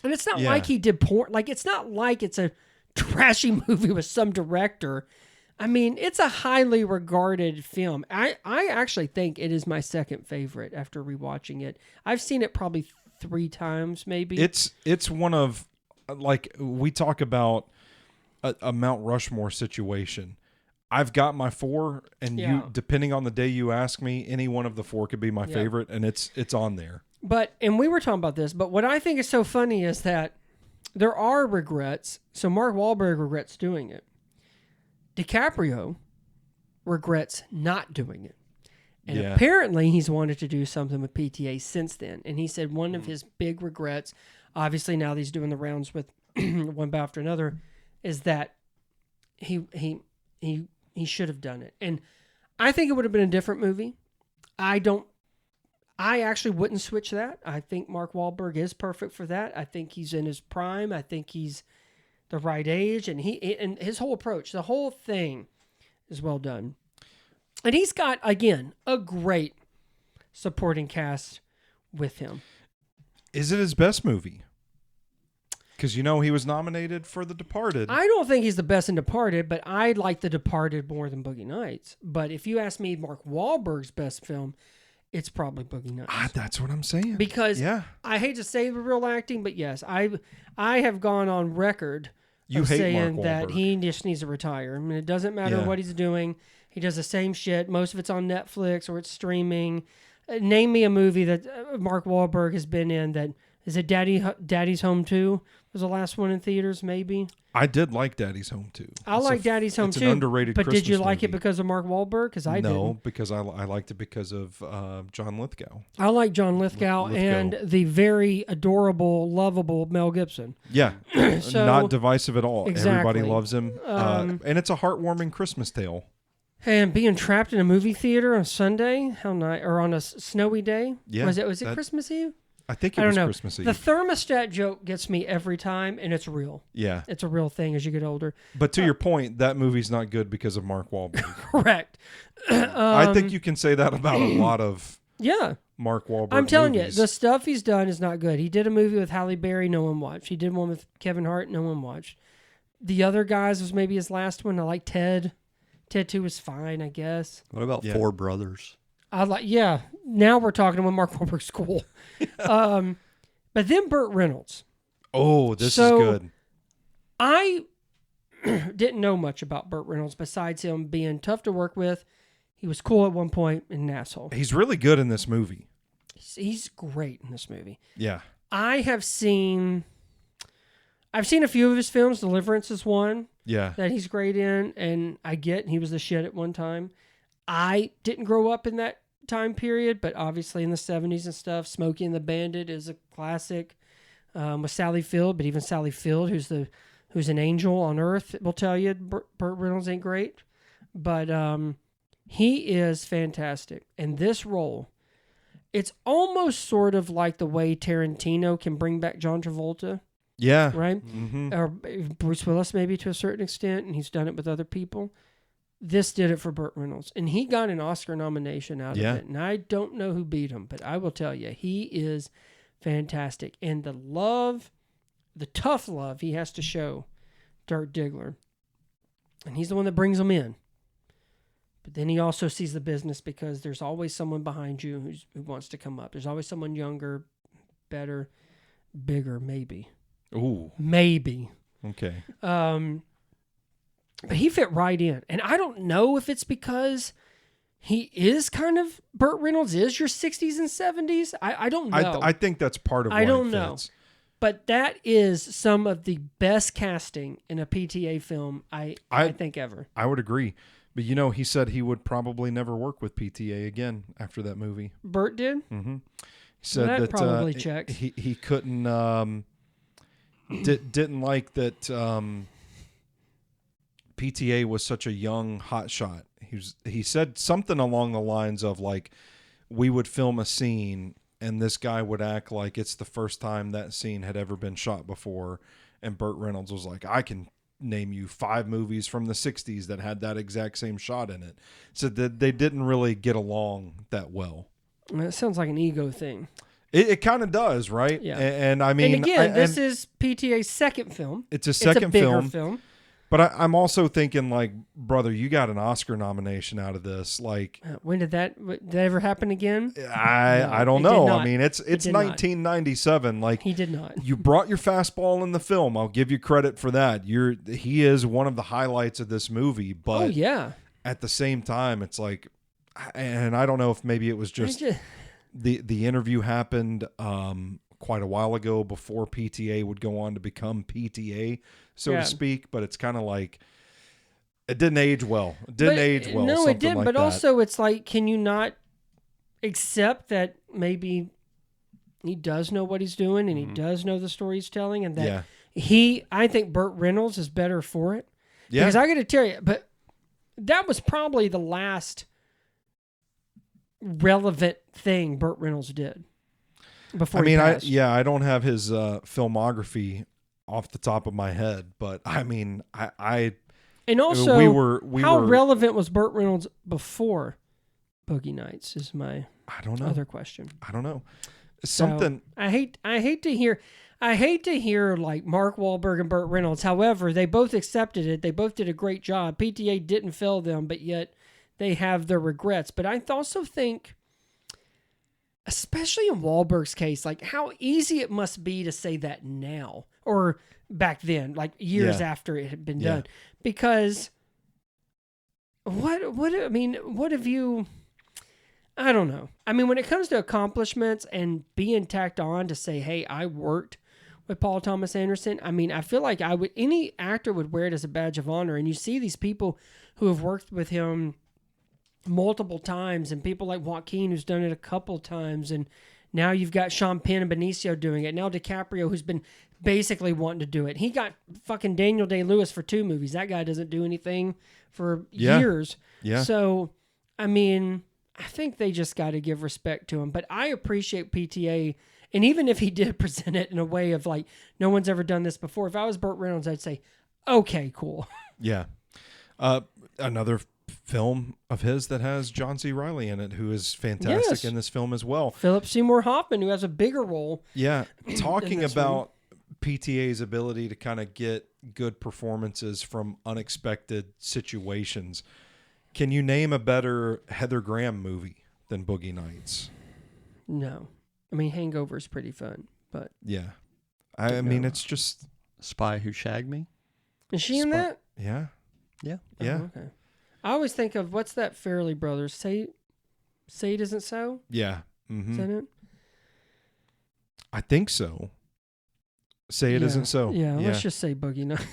And it's not like he did porn. Like, it's not like it's a trashy movie with some director. I mean, it's a highly regarded film. I actually think it is my second favorite after rewatching it. I've seen it probably 3 times, maybe. It's one of, like, we talk about a Mount Rushmore situation. I've got my 4, and you, depending on the day you ask me, any one of the 4 could be my favorite, and it's on there. And we were talking about this, but what I think is so funny is that there are regrets. So Mark Wahlberg regrets doing it. DiCaprio regrets not doing it. And apparently he's wanted to do something with PTA since then. And he said one of his big regrets, obviously now that he's doing the rounds with one after another, is that he should have done it. And I think it would have been a different movie. I actually wouldn't switch that. I think Mark Wahlberg is perfect for that. I think he's in his prime. I think he's the right age, and his whole approach, the whole thing is well done. And he's got, again, a great supporting cast with him. Is it his best movie? Because he was nominated for The Departed. I don't think he's the best in Departed, but I like The Departed more than Boogie Nights. But if you ask me Mark Wahlberg's best film, it's probably Boogie Nights. That's what I'm saying. Because I hate to say the real acting, but yes, I have gone on record saying that he just needs to retire. I mean, it doesn't matter what he's doing. He does the same shit. Most of it's on Netflix or it's streaming. Name me a movie that Mark Wahlberg has been in that is it Daddy's Home 2? Was the last one in theaters, maybe? I did like Daddy's Home 2. I like Daddy's Home 2. It's an underrated but Christmas did you like movie. it because of Mark Wahlberg? Because I didn't. No, because I liked it because of John Lithgow. I like John Lithgow and the very adorable, lovable Mel Gibson. Yeah, So- not divisive at all. Exactly. Everybody loves him. And it's a heartwarming Christmas tale. And being trapped in a movie theater on Sunday, how nice, or on a snowy day. Yeah, was it Christmas Eve? I think it I don't was know. Christmas Eve. The thermostat joke gets me every time, and it's real. Yeah. It's a real thing as you get older. But to your point, that movie's not good because of Mark Wahlberg. Correct. I think you can say that about a lot of Mark Wahlberg I'm telling movies. you, the stuff he's done is not good. He did a movie with Halle Berry, no one watched. He did one with Kevin Hart, no one watched. The other guys was maybe his last one. I like Ted. Ted 2 was fine, I guess. What about Four Brothers? Now we're talking about Mark Wahlberg's cool. But then Burt Reynolds. Oh, this is good. I didn't know much about Burt Reynolds besides him being tough to work with. He was cool at one point and an asshole. He's really good in this movie. He's great in this movie. Yeah. I've seen a few of his films. Deliverance is one. Yeah. That he's great in, and I get he was the shit at one time. I didn't grow up in that time period, but obviously in the 70s and stuff, Smokey and the Bandit is a classic with Sally Field, but even Sally Field, who's an angel on earth, will tell you Burt Reynolds ain't great. But he is fantastic. And this role, it's almost sort of like the way Tarantino can bring back John Travolta. Yeah. Right? Mm-hmm. Or Bruce Willis maybe to a certain extent, and he's done it with other people. This did it for Burt Reynolds. And he got an Oscar nomination out of it. And I don't know who beat him, but I will tell you, he is fantastic. And the tough love he has to show Dirk Diggler. And he's the one that brings him in. But then he also sees the business because there's always someone behind you who wants to come up. There's always someone younger, better, bigger, maybe. Ooh. Maybe. Okay. But he fit right in. And I don't know if it's because he is kind of, Burt Reynolds is your 60s and 70s. I don't know. I think that's part of why I don't it know. fits. But that is some of the best casting in a PTA film I think ever. I would agree. But he said he would probably never work with PTA again after that movie. Burt did? Mm-hmm. He said that that probably checks. He couldn't didn't like that PTA was such a young hotshot. He said something along the lines of like, we would film a scene and this guy would act like it's the first time that scene had ever been shot before, and Burt Reynolds was like, I can name you 5 movies from the 60s that had that exact same shot in it. So that they didn't really get along that well. It sounds like an ego thing. It kind of does, right? Yeah. And I mean, and again, this is PTA's second film. It's a second bigger film. But I'm also thinking, like, brother, you got an Oscar nomination out of this. Like, when did that ever happen again? I don't know. I mean, it's 1997. Like, he did not. You brought your fastball in the film. I'll give you credit for that. He is one of the highlights of this movie. But at the same time, it's like, and I don't know if maybe it was just the interview happened quite a while ago before PTA would go on to become PTA, so to speak. But it's kind of like it didn't age well. No, it didn't. But also, it's like, can you not accept that maybe he does know what he's doing and he does know the story he's telling, and that I think Burt Reynolds is better for it. Yeah. Because I got to tell you, but that was probably the last relevant thing Burt Reynolds did. Before I don't have his filmography off the top of my head, but I mean, and also how relevant was Burt Reynolds before Boogie Nights is my other question. I don't know. So, I hate to hear like Mark Wahlberg and Burt Reynolds. However, they both accepted it. They both did a great job. PTA didn't fail them, but yet they have their regrets. But I also think especially in Wahlberg's case, like how easy it must be to say that now or back then, like years after it had been done. Because what have you, I don't know. I mean, when it comes to accomplishments and being tacked on to say, hey, I worked with Paul Thomas Anderson, I mean, I feel like any actor would wear it as a badge of honor. And you see these people who have worked with him multiple times, and people like Joaquin, who's done it a couple times, and now you've got Sean Penn and Benicio doing it. Now DiCaprio, who's been basically wanting to do it. He got fucking Daniel Day-Lewis for 2 movies. That guy doesn't do anything for years. Yeah. So, I mean, I think they just got to give respect to him. But I appreciate PTA, and even if he did present it in a way of like, no one's ever done this before, if I was Burt Reynolds, I'd say, okay, cool. Yeah. Another film of his that has John C. Reilly in it, who is fantastic in this film as well. Philip Seymour Hoffman, who has a bigger role. Yeah. Talking about PTA's ability to kind of get good performances from unexpected situations. Can you name a better Heather Graham movie than Boogie Nights? No. I mean, Hangover is pretty fun, but... Yeah. I mean, it's just... Spy Who Shagged Me? Is she in that? Yeah. Yeah. Yeah. Oh, okay. I always think of, what's that Fairley Brothers? Say It Isn't So? Yeah. Mm-hmm. Is that it? I think so. Say It Isn't So. Yeah, let's just say Boogie Nights.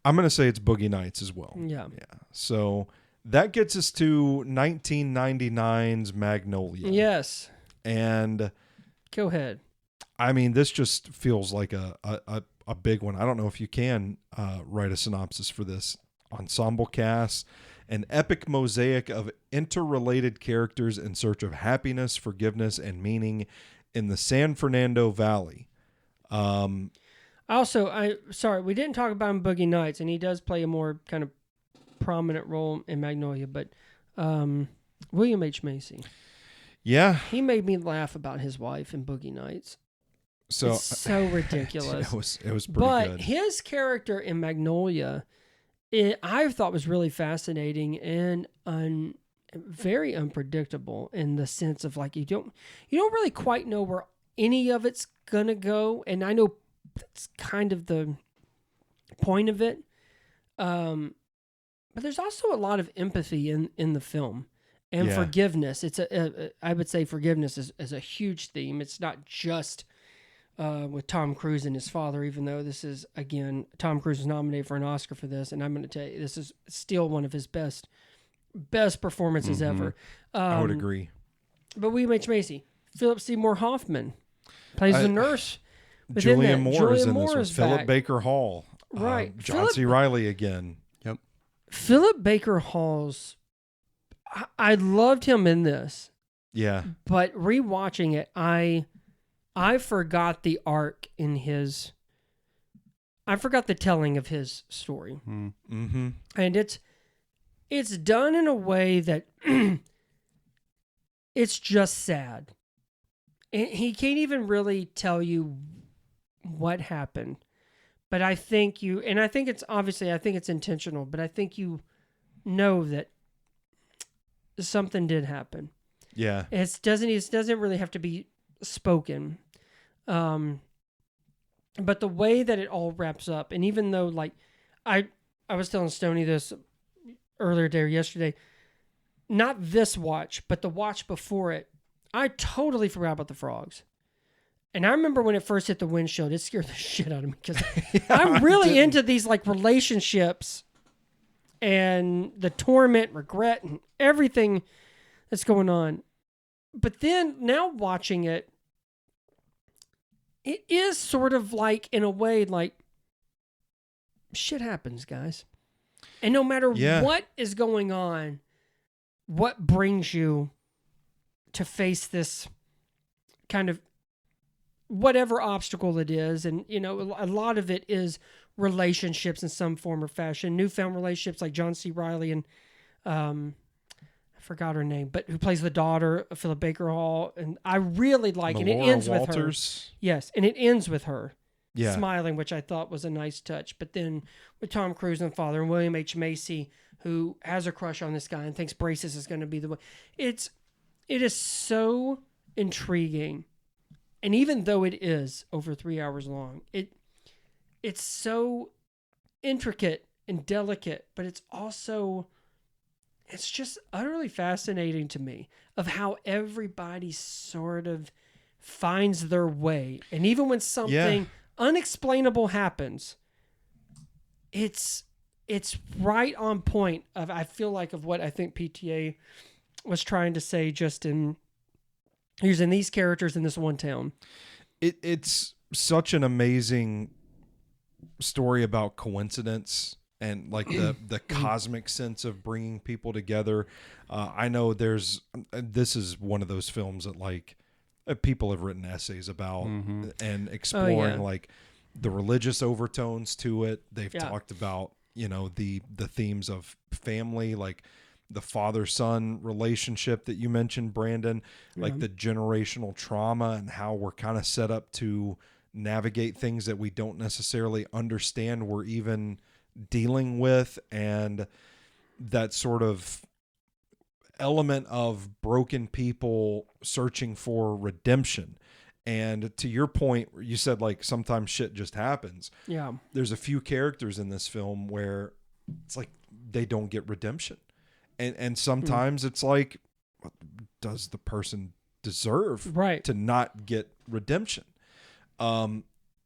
I'm going to say it's Boogie Nights as well. Yeah. Yeah. So that gets us to 1999's Magnolia. Yes. And go ahead. I mean, this just feels like a big one. I don't know if you can write a synopsis for this. Ensemble cast, an epic mosaic of interrelated characters in search of happiness, forgiveness, and meaning in the San Fernando Valley. Also, we didn't talk about him in Boogie Nights, and he does play a more kind of prominent role in Magnolia, but William H. Macy. Yeah. He made me laugh about his wife in Boogie Nights. So, it's so ridiculous. It was pretty but good. His character in Magnolia, I thought was really fascinating and very unpredictable in the sense of like you don't really quite know where any of it's gonna go, and I know that's kind of the point of it. But there's also a lot of empathy in the film and forgiveness. It's I would say forgiveness is a huge theme. It's not just with Tom Cruise and his father, even though this is, again, Tom Cruise was nominated for an Oscar for this, and I'm going to tell you, this is still one of his best performances ever. I would agree. But William H. Macy, Philip Seymour Hoffman plays the nurse. Julianne Moore is in this one. Philip Baker Hall. Right. John C. Reilly again. Yep. Philip Baker Hall's, I loved him in this. Yeah. But rewatching it, I forgot the arc in his... I forgot the telling of his story. Mm-hmm. And it's done in a way that it's just sad. And he can't even really tell you what happened. But I think it's intentional, but I think you know that something did happen. Yeah. It doesn't really have to be spoken. But the way that it all wraps up, and even though like I was telling Stoney this earlier today or yesterday, not this watch, but the watch before it, I totally forgot about the frogs. And I remember when it first hit the windshield, it scared the shit out of me because I'm really into these like relationships and the torment, regret, and everything that's going on. But then now watching it, it is sort of like, in a way, like, shit happens, guys. And no matter what is going on, what brings you to face this kind of whatever obstacle it is, and, you know, a lot of it is relationships in some form or fashion, newfound relationships like John C. Reilly and, I forgot her name, but who plays the daughter of Philip Baker Hall, and I really like it. And it ends with her. Yes, and it ends with her smiling, which I thought was a nice touch. But then with Tom Cruise and the father, and William H. Macy, who has a crush on this guy and thinks braces is going to be the way. It is so intriguing. And even though it is over 3 hours long, it's so intricate and delicate, but it's just utterly fascinating to me of how everybody sort of finds their way. And even when something unexplainable happens, it's right on point of, I feel like, of what I think PTA was trying to say just in using these characters in this one town. It's such an amazing story about coincidence and like the cosmic sense of bringing people together. I know this is one of those films that like people have written essays about and exploring like the religious overtones to it. They've talked about, the themes of family, like the father-son relationship that you mentioned, Brandon, like the generational trauma and how we're kind of set up to navigate things that we don't necessarily understand we're even dealing with, and that sort of element of broken people searching for redemption. And to your point, you said like sometimes shit just happens. Yeah. There's a few characters in this film where it's like they don't get redemption. And sometimes it's like, does the person deserve to not get redemption?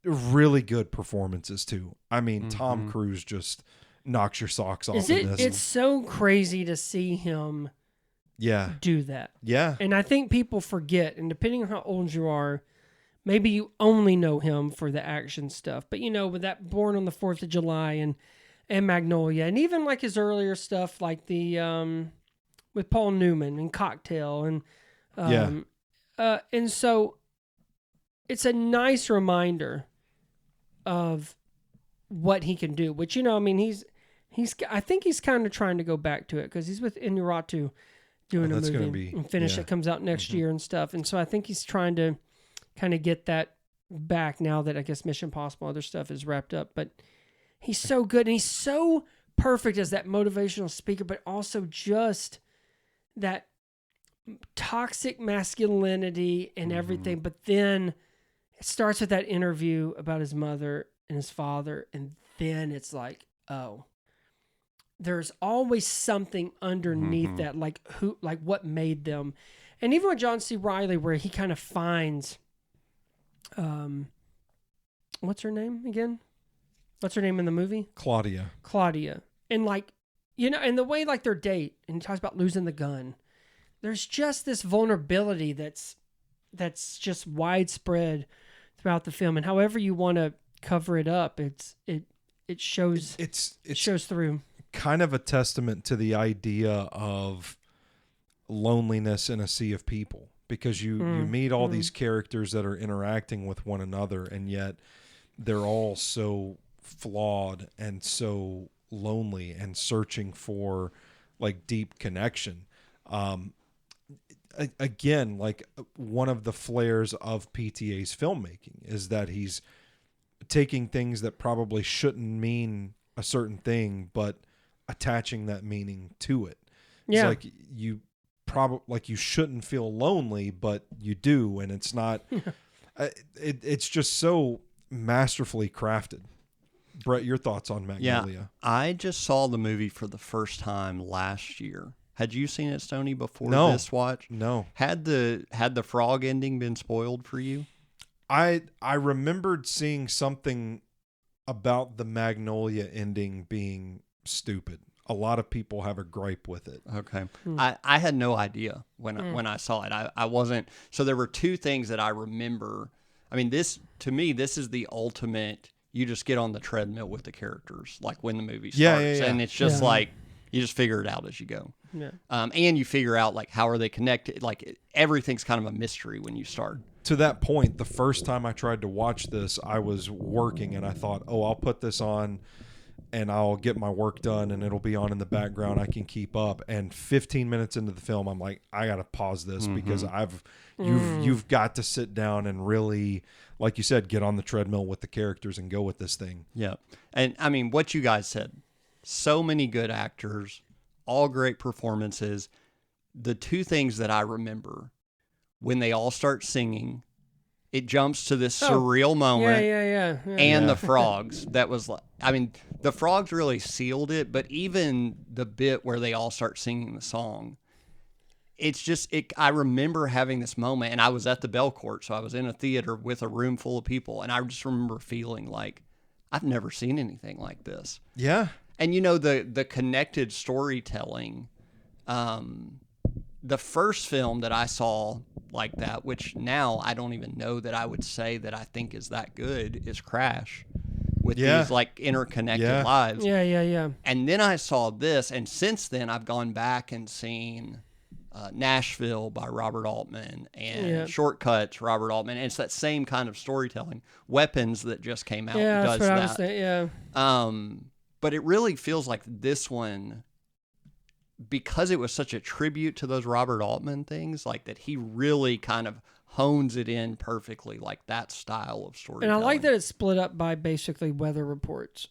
Really good performances too. I mean, Tom Cruise just knocks your socks off in this. It's so crazy to see him do that. Yeah. And I think people forget, and depending on how old you are, maybe you only know him for the action stuff. But with that Born on the 4th of July and Magnolia, and even like his earlier stuff like the with Paul Newman and Cocktail and and so it's a nice reminder of what he can do, which I think he's kind of trying to go back to it because he's with Inarritu doing a movie and finish it comes out next year and stuff, and so I think he's trying to kind of get that back now that I guess Mission Impossible other stuff is wrapped up. But he's so good, and he's so perfect as that motivational speaker, but also just that toxic masculinity and everything. But then it starts with that interview about his mother and his father, and then it's like, oh, there's always something underneath that, like what made them. And even with John C. Reilly, where he kind of finds, what's her name again? What's her name in the movie? Claudia. And and the way like their date, and he talks about losing the gun. There's just this vulnerability that's just widespread throughout the film, and however you want to cover it up, it shows. It shows through. Kind of a testament to the idea of loneliness in a sea of people, because you meet all these characters that are interacting with one another, and yet they're all so flawed and so lonely and searching for like deep connection. Again, like one of the flares of PTA's filmmaking is that he's taking things that probably shouldn't mean a certain thing, but attaching that meaning to it. Yeah. It's like you shouldn't feel lonely, but you do. And it's not, it's just so masterfully crafted. Brett, your thoughts on Magnolia? Yeah, I just saw the movie for the first time last year. Had you seen it, Stoney, before this watch? No. Had the frog ending been spoiled for you? I remembered seeing something about the Magnolia ending being stupid. A lot of people have a gripe with it. Okay. I had no idea when I saw it. I wasn't. So there were two things that I remember. I mean, to me, this is the ultimate. You just get on the treadmill with the characters, like when the movie starts. Yeah. And it's just like, you just figure it out as you go. Yeah. And you figure out, like, how are they connected? Like, everything's kind of a mystery when you start. To that point, the first time I tried to watch this, I was working, and I thought, oh, I'll put this on and I'll get my work done and it'll be on in the background. I can keep up. And 15 minutes into the film, I'm like, I got to pause this because you've got to sit down and really, like you said, get on the treadmill with the characters and go with this thing. Yeah. And I mean, what you guys said, so many good actors, all great performances. The two things that I remember when they all start singing, it jumps to this surreal moment. Yeah. And the frogs. That was like, I mean, the frogs really sealed it, but even the bit where they all start singing the song, it's just, I remember having this moment, and I was at the Belcourt, so I was in a theater with a room full of people, and I just remember feeling like, I've never seen anything like this. Yeah. And the connected storytelling, the first film that I saw like that, which now I don't even know that I would say that I think is that good, is Crash, with these like interconnected lives. Yeah. And then I saw this, and since then I've gone back and seen Nashville by Robert Altman and Shortcuts, Robert Altman. And it's that same kind of storytelling. Weapons that just came out does that. I was saying, but it really feels like this one, because it was such a tribute to those Robert Altman things, like that he really kind of hones it in perfectly, like that style of storytelling. And I like that it's split up by basically weather reports.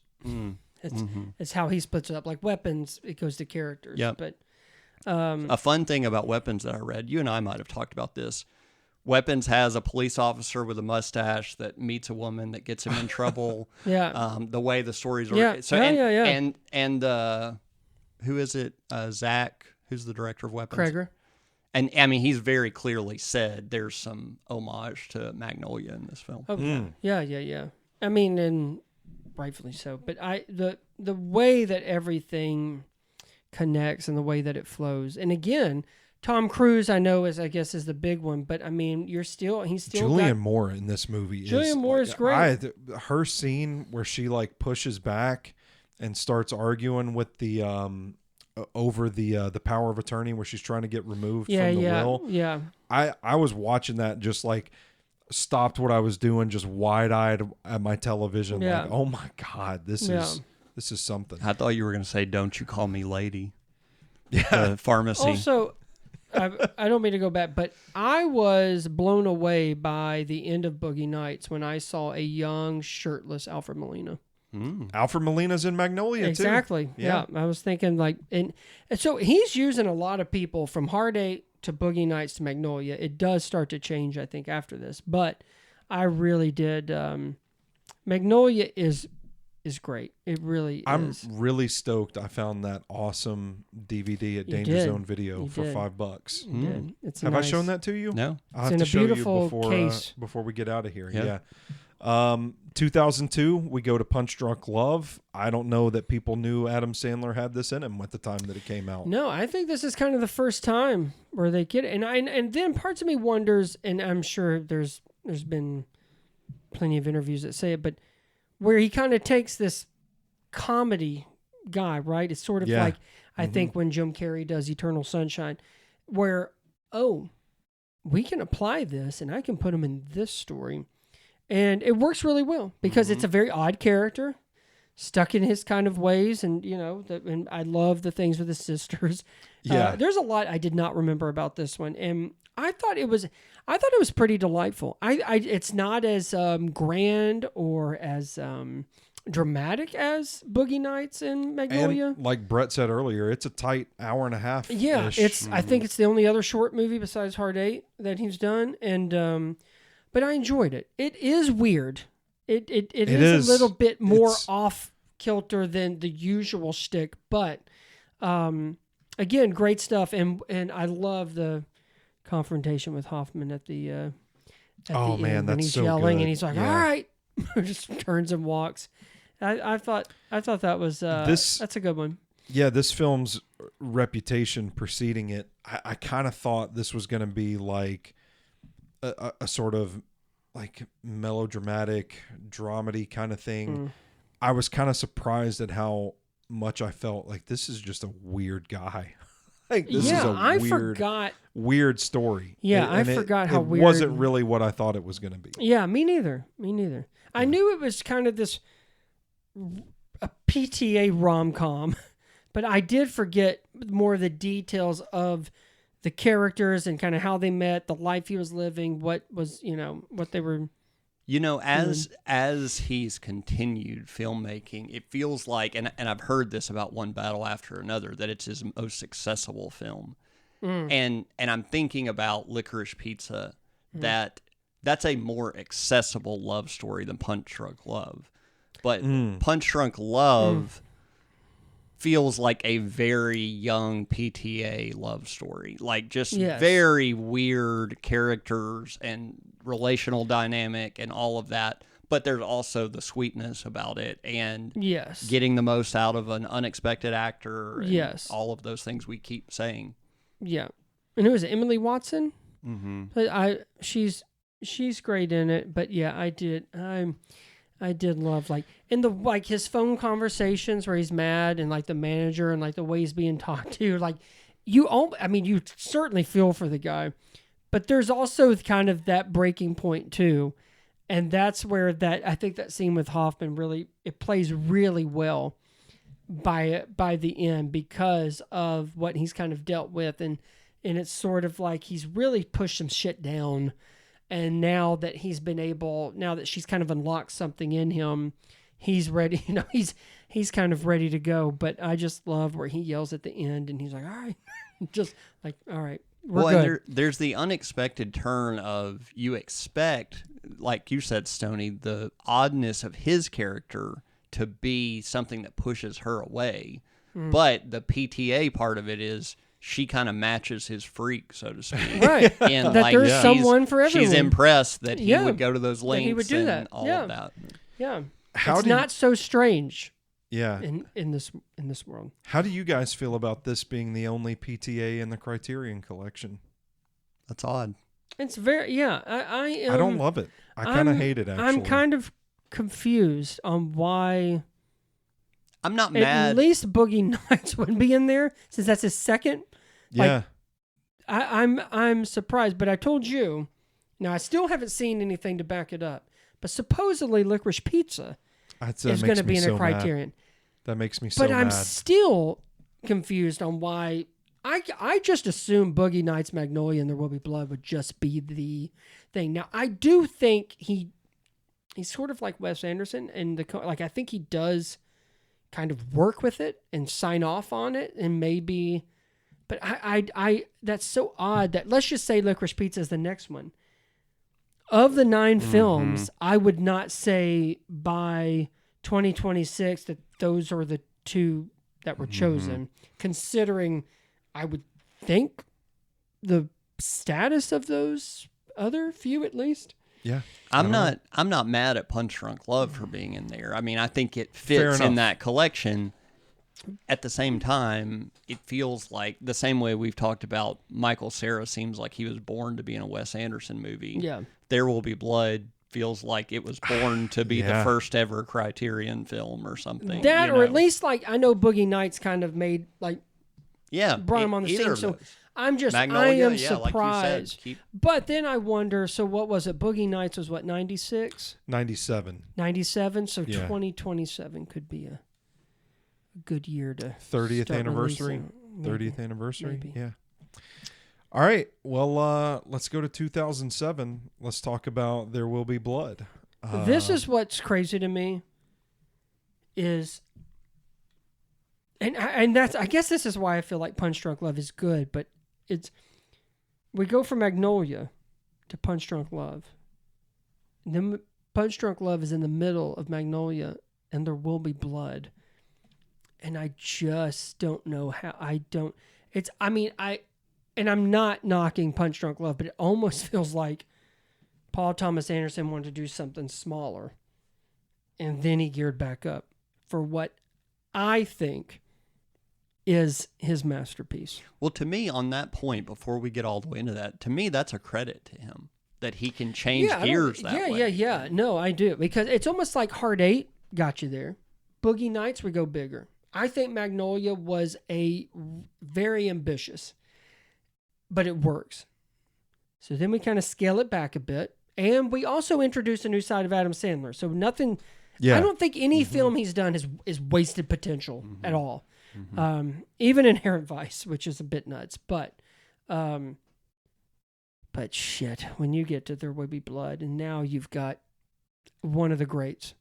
It's how he splits it up. Like Weapons, it goes to characters. Yep. But a fun thing about Weapons that I read, you and I might have talked about this. Weapons has a police officer with a mustache that meets a woman that gets him in trouble. The way the stories are. And who is it? Zach, who's the director of Weapons? Krager. And I mean, he's very clearly said there's some homage to Magnolia in this film. Oh, yeah. I mean, and rightfully so. But the way that everything connects and the way that it flows, and again, Tom Cruise, I know is the big one, but I mean, he's still Julianne Moore in this movie. Julianne Moore is great. Her scene where she like pushes back and starts arguing with the over the power of attorney, where she's trying to get removed from the will. Yeah. I was watching that, just like stopped what I was doing, just wide eyed at my television. Yeah. Like, oh my God, this is something. I thought you were going to say, "Don't you call me lady." Yeah. Pharmacy. Also, I don't mean to go back, but I was blown away by the end of Boogie Nights when I saw a young, shirtless Alfred Molina. Alfred Molina's in Magnolia, exactly. too. Yeah. I was thinking like, and so he's using a lot of people from Hard 8 to Boogie Nights to Magnolia. It does start to change, I think, after this, but I really did. Magnolia is great. It really is. I'm really stoked. I found that awesome DVD at Danger Zone Video for $5. Have I shown that to you? No. I'll have to a show beautiful you case. before we get out of here. Yeah. 2002, we go to Punch Drunk Love. I don't know that people knew Adam Sandler had this in him at the time that it came out. No, I think this is kind of the first time where they get it. And then parts of me wonders, and I'm sure there's been plenty of interviews that say it, but where he kind of takes this comedy guy, right? It's sort of like, I think when Jim Carrey does Eternal Sunshine, where, we can apply this and I can put him in this story. And it works really well because it's a very odd character, stuck in his kind of ways. And, and I love the things with his sisters. Yeah. There's a lot I did not remember about this one. And I thought it was pretty delightful. It's not as grand or as dramatic as Boogie Nights and Magnolia. And like Brett said earlier, it's a tight hour and a half. Yeah, I think it's the only other short movie besides Hard 8 that he's done, and but I enjoyed it. It is weird. It is a little bit more off kilter than the usual shtick, but again, great stuff, and I love the confrontation with Hoffman at the end when he's so yelling good. And he's like, all right, just turns and walks. I thought that was that's a good one. Yeah, this film's reputation preceding it, I kind of thought this was going to be like a sort of like melodramatic dramedy kind of thing. I was kind of surprised at how much I felt like this is just a weird guy. Like this is a weird story. Yeah, I forgot how weird. It wasn't really what I thought it was going to be. Yeah, me neither. I knew it was kind of a PTA rom-com, but I did forget more of the details of the characters and kind of how they met, the life he was living, what was, what they were. As he's continued filmmaking, it feels like, and I've heard this about One Battle After Another, that it's his most successful film. And I'm thinking about Licorice Pizza, that's a more accessible love story than Punch Drunk Love. But Punch Drunk Love feels like a very young PTA love story. Like just very weird characters and relational dynamic and all of that. But there's also the sweetness about it and getting the most out of an unexpected actor and all of those things we keep saying. Yeah. And who is it? Emily Watson? Mm-hmm. She's great in it, but yeah, I did love his phone conversations where he's mad and like the manager and like the way he's being talked to, like you certainly feel for the guy, but there's also kind of that breaking point too. And that's where I think that scene with Hoffman it plays really well by the end because of what he's kind of dealt with. And it's sort of like he's really pushed some shit down. And now that now that she's kind of unlocked something in him, he's ready, he's kind of ready to go. But I just love where he yells at the end and he's like, all right, just like, all right, we're good. There's the unexpected turn of you expect, like you said, Stoney, the oddness of his character to be something that pushes her away. But the PTA part of it is she kind of matches his freak, so to speak. Right. And that there's someone for everyone. She's impressed that he would go to those lengths he would do and that. all of that. Yeah. It's not so strange. Yeah. In this world. How do you guys feel about this being the only PTA in the Criterion Collection? That's odd. It's very I don't love it. I kind of hate it, actually. I'm kind of confused on why. I'm not mad. At least Boogie Nights wouldn't be in there since that's his second. Yeah. I'm surprised, but I told you. Now I still haven't seen anything to back it up, but supposedly Licorice Pizza is going to be in a Criterion. That makes me so mad. But I'm still confused on why. I just assumed Boogie Nights, Magnolia, and There Will Be Blood would just be the thing. Now I do think he's sort of like Wes Anderson, and I think he does kind of work with it and sign off on it, and maybe. But I that's so odd that let's just say Licorice Pizza is the next one. Of the 9 films, I would not say by 2026 that those are the 2 that were chosen, considering I would think the status of those other few at least. Yeah. I'm not mad at Punch Drunk Love for being in there. I mean, I think it fits in that collection. At the same time, it feels like the same way we've talked about Michael Cera seems like he was born to be in a Wes Anderson movie. Yeah. There Will Be Blood feels like it was born to be the first ever Criterion film or something. That, or at least like I know Boogie Nights kind of made like brought him on the scene. So I'm just Magnolia, I am surprised. Like but then I wonder, so what was it? Boogie Nights was what, 96? 97. 97, so 2027 could be a good year to 30th anniversary. 30th anniversary. Maybe. Yeah. All right. Well, let's go to 2007. Let's talk about There Will Be Blood. This is what's crazy to me is, and that's, I guess this is why I feel like Punch Drunk Love is good, but we go from Magnolia to Punch Drunk Love. And then Punch Drunk Love is in the middle of Magnolia and There Will Be Blood. And I just don't know how. And I'm not knocking Punch Drunk Love, but it almost feels like Paul Thomas Anderson wanted to do something smaller. And then he geared back up for what I think is his masterpiece. Well, to me, on that point, before we get all the way into that, to me, that's a credit to him that he can change gears that way. Yeah. No, I do. Because it's almost like Hard 8 got you there. Boogie Nights, we go bigger. I think Magnolia was a very ambitious, but it works. So then we kind of scale it back a bit. And we also introduce a new side of Adam Sandler. So nothing, I don't think any film he's done is wasted potential at all. Even Inherent Vice, which is a bit nuts. But shit, when you get to There Will Be Blood, and now you've got one of the greats,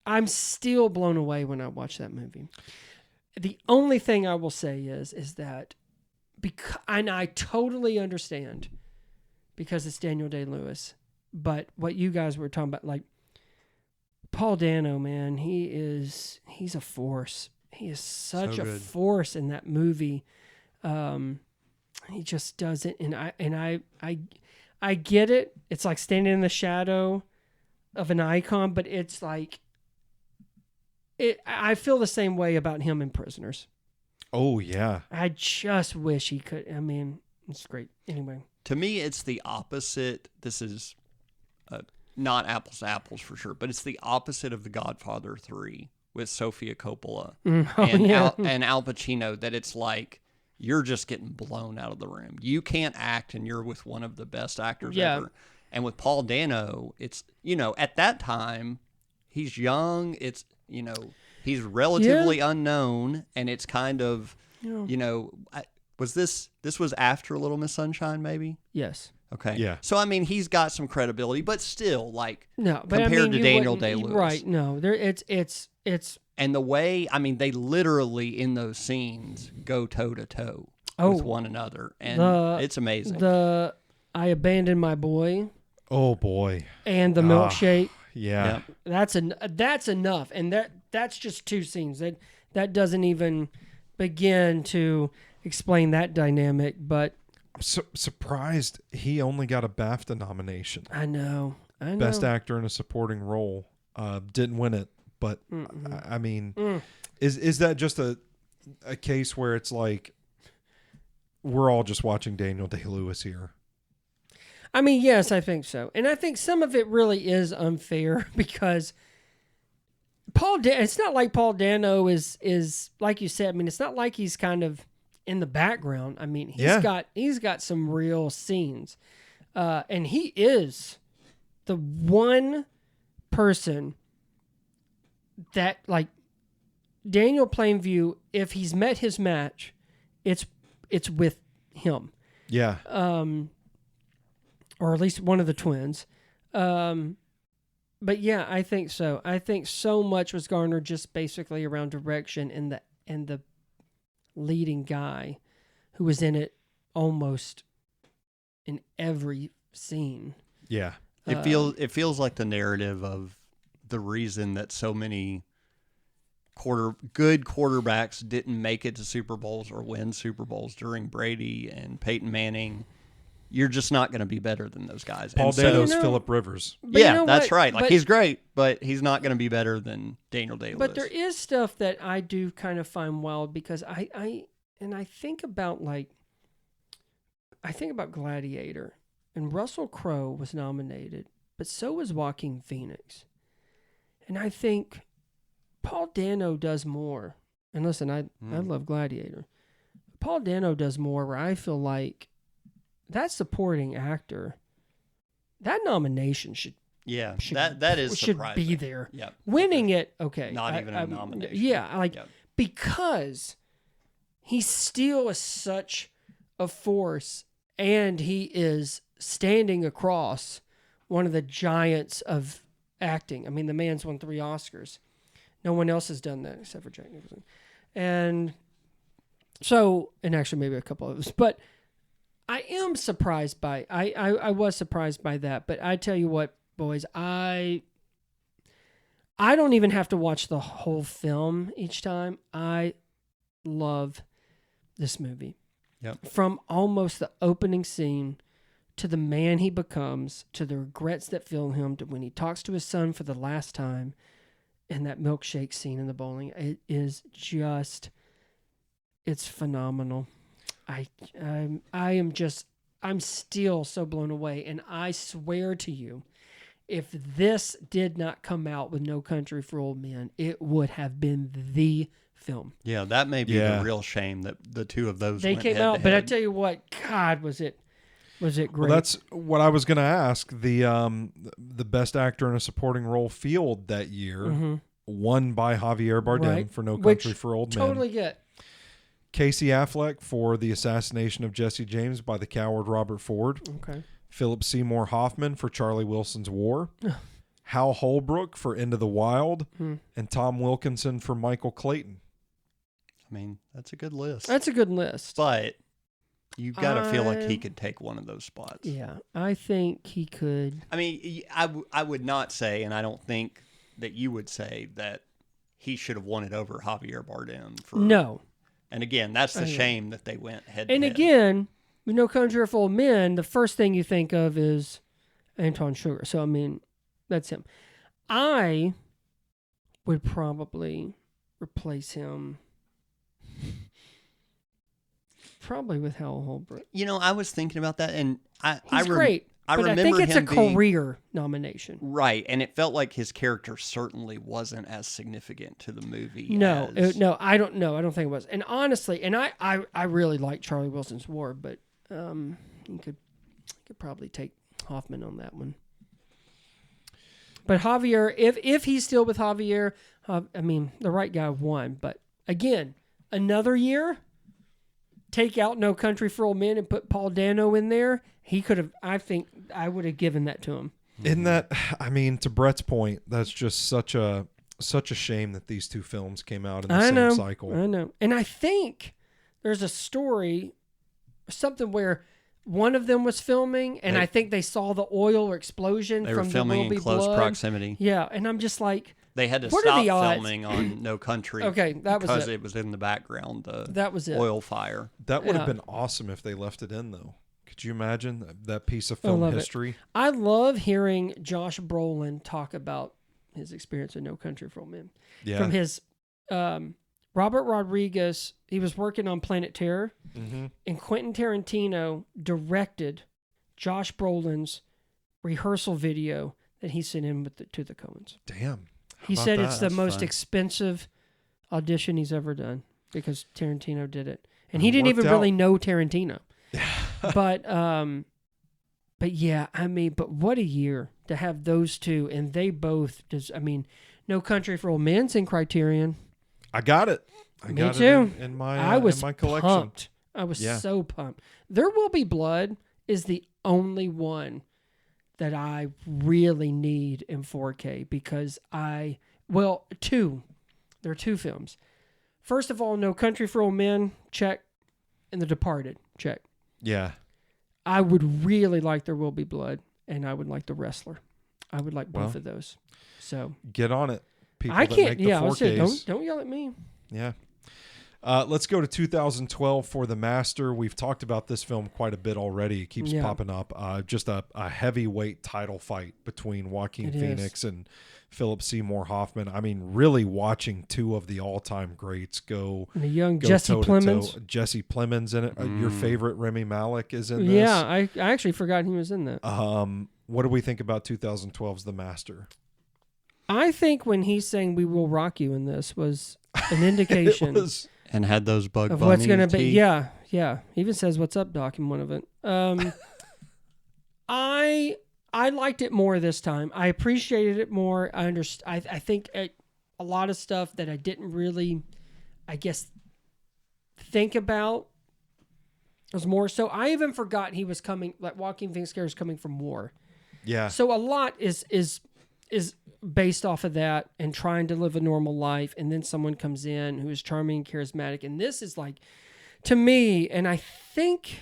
I'm still blown away when I watch that movie. the only thing I will say is that and I totally understand because it's Daniel Day-Lewis, but what you guys were talking about, like Paul Dano, man, he's a force. He is such a force in that movie. He just does it, and I get it. It's like standing in the shadow of an icon, but it's like I feel the same way about him in Prisoners. Oh yeah. I just wish he could. I mean, it's great. Anyway, to me, it's the opposite. This is not apples to apples for sure, but it's the opposite of The Godfather 3 with Sofia Coppola and Al Pacino. That it's like you're just getting blown out of the room. You can't act, and you're with one of the best actors ever. And with Paul Dano, it's, at that time, he's young. It's, he's relatively unknown, and it's kind of, was this was after Little Miss Sunshine, maybe? Yes. Okay. Yeah. So, I mean, he's got some credibility, but still, compared to Daniel Day-Lewis. Right. No, it's. And the way, I mean, they literally, in those scenes, go toe-to-toe with one another, and it's amazing. I Abandoned My Boy. Oh, boy. And the milkshake. Yeah. That's enough, and that's just two scenes. That doesn't even begin to explain that dynamic, but I'm surprised he only got a BAFTA nomination. I know. Best actor in a supporting role. Didn't win it, but I mean, is that just a case where it's like we're all just watching Daniel Day-Lewis here? I mean, yes, I think so. And I think some of it really is unfair because it's not like Paul Dano is like you said. I mean, it's not like he's kind of in the background. I mean, he's got some real scenes. And he is the one person that, like, Daniel Plainview, if he's met his match, it's with him. Yeah. Or at least one of the twins. But yeah, I think so. I think so much was garnered just basically around direction and the leading guy who was in it almost in every scene. Yeah. It feels like the narrative of the reason that so many good quarterbacks didn't make it to Super Bowls or win Super Bowls during Brady and Peyton Manning. You're just not going to be better than those guys. Paul Dano's Phillip Rivers. Yeah, that's right. Like, he's great, but he's not going to be better than Daniel Day-Lewis. But there is stuff that I do kind of find wild because I think about Gladiator, and Russell Crowe was nominated, but so was Joaquin Phoenix. And I think Paul Dano does more. And listen, I love Gladiator. Paul Dano does more where I feel like that supporting actor, that nomination should be there. Yep. Winning it, okay. Not even a nomination. Yeah, because he still is such a force, and he is standing across one of the giants of acting. I mean, the man's won 3 Oscars. No one else has done that except for Jack Nicholson. And so, and actually maybe a couple of us, but I am surprised by, I was surprised by that, but I tell you what, boys, I don't even have to watch the whole film each time. I love this movie. Yep. From almost the opening scene to the man he becomes, to the regrets that fill him, to when he talks to his son for the last time, and that milkshake scene in the bowling. It is just, it's phenomenal. I'm still so blown away, and I swear to you, if this did not come out with No Country for Old Men, it would have been the film. Yeah, that may be the real shame that the two of those came out. But I tell you what, God, was it great? Well, that's what I was going to ask. The best actor in a supporting role field that year, won by Javier Bardem for No Country for Old Men. Totally get. Casey Affleck for The Assassination of Jesse James by the coward Robert Ford. Okay. Philip Seymour Hoffman for Charlie Wilson's War. Hal Holbrook for Into the Wild. And Tom Wilkinson for Michael Clayton. I mean, that's a good list. That's a good list. But you've got to feel like he could take one of those spots. Yeah, I think he could. I mean, I would not say, and I don't think that you would say, that he should have won it over Javier Bardem. No. And again, that's the shame that they went head to And head. again, with No Country for Old Men, the first thing you think of is Anton Sugar. So, I mean, that's him. I would probably replace him probably with Hal Holbrook. You know, I was thinking about that, and He's great. But I think it's a career nomination. Right, and it felt like his character certainly wasn't as significant to the movie. No, I don't know. I don't think it was. And honestly, and I really like Charlie Wilson's War, but you could probably take Hoffman on that one. But Javier, if he's still with Javier, I mean, the right guy won. But again, another year, take out No Country for Old Men and put Paul Dano in there. He could have. I think I would have given that to him. In that, I mean, to Brett's point, that's just such a shame that these two films came out in the same cycle. I know, and I think there's a story, something where one of them was filming, and I think they saw the oil or explosion they from were filming the Will Be in close Blood. Proximity. Yeah, and I'm just like, they had to what stop are the odds? filming on No Country. Okay, that was because it. it was in the background. That was it. Oil fire. That would have been awesome if they left it in, though. Could you imagine that piece of film history? I love hearing Josh Brolin talk about his experience in No Country for Old Men. Yeah. From his Robert Rodriguez, he was working on Planet Terror, and Quentin Tarantino directed Josh Brolin's rehearsal video that he sent in to the Coens. Damn. He said it's the most expensive audition he's ever done because Tarantino did it. And he didn't even really know Tarantino. But yeah, I mean, but what a year to have those two, and they both just, I mean, No Country for Old Men's in Criterion. I got it. I Me got too. it in my collection. Pumped. I was so pumped. There Will Be Blood is the only one that I really need in 4K because there are two films. First of all, No Country for Old Men, check, and The Departed, check. Yeah. I would really like There Will Be Blood, and I would like The Wrestler. I would like both of those. So get on it, people. I can't. That make the 4Ks. Don't yell at me. Yeah. Let's go to 2012 for The Master. We've talked about this film quite a bit already. It keeps popping up. Just a heavyweight title fight between Joaquin Phoenix and Philip Seymour Hoffman. I mean, really watching two of the all-time greats go. And the young Jesse Plemons. Jesse Plemons in it. Your favorite Rami Malek is in this. Yeah, I actually forgot he was in that. What do we think about 2012's The Master? I think when he's saying "We will rock you" in this was an indication. And had those bug of bunny what's going to be. teeth. Yeah. He even says "What's up, Doc" in one of it. I liked it more this time. I appreciated it more. I think a lot of stuff that I didn't really, I guess, think about was more so. I even forgot he was coming. Like Joaquin Phoenix was coming from war. Yeah. So a lot is based off of that and trying to live a normal life, and then someone comes in who is charming and charismatic, and this is like, to me, and I think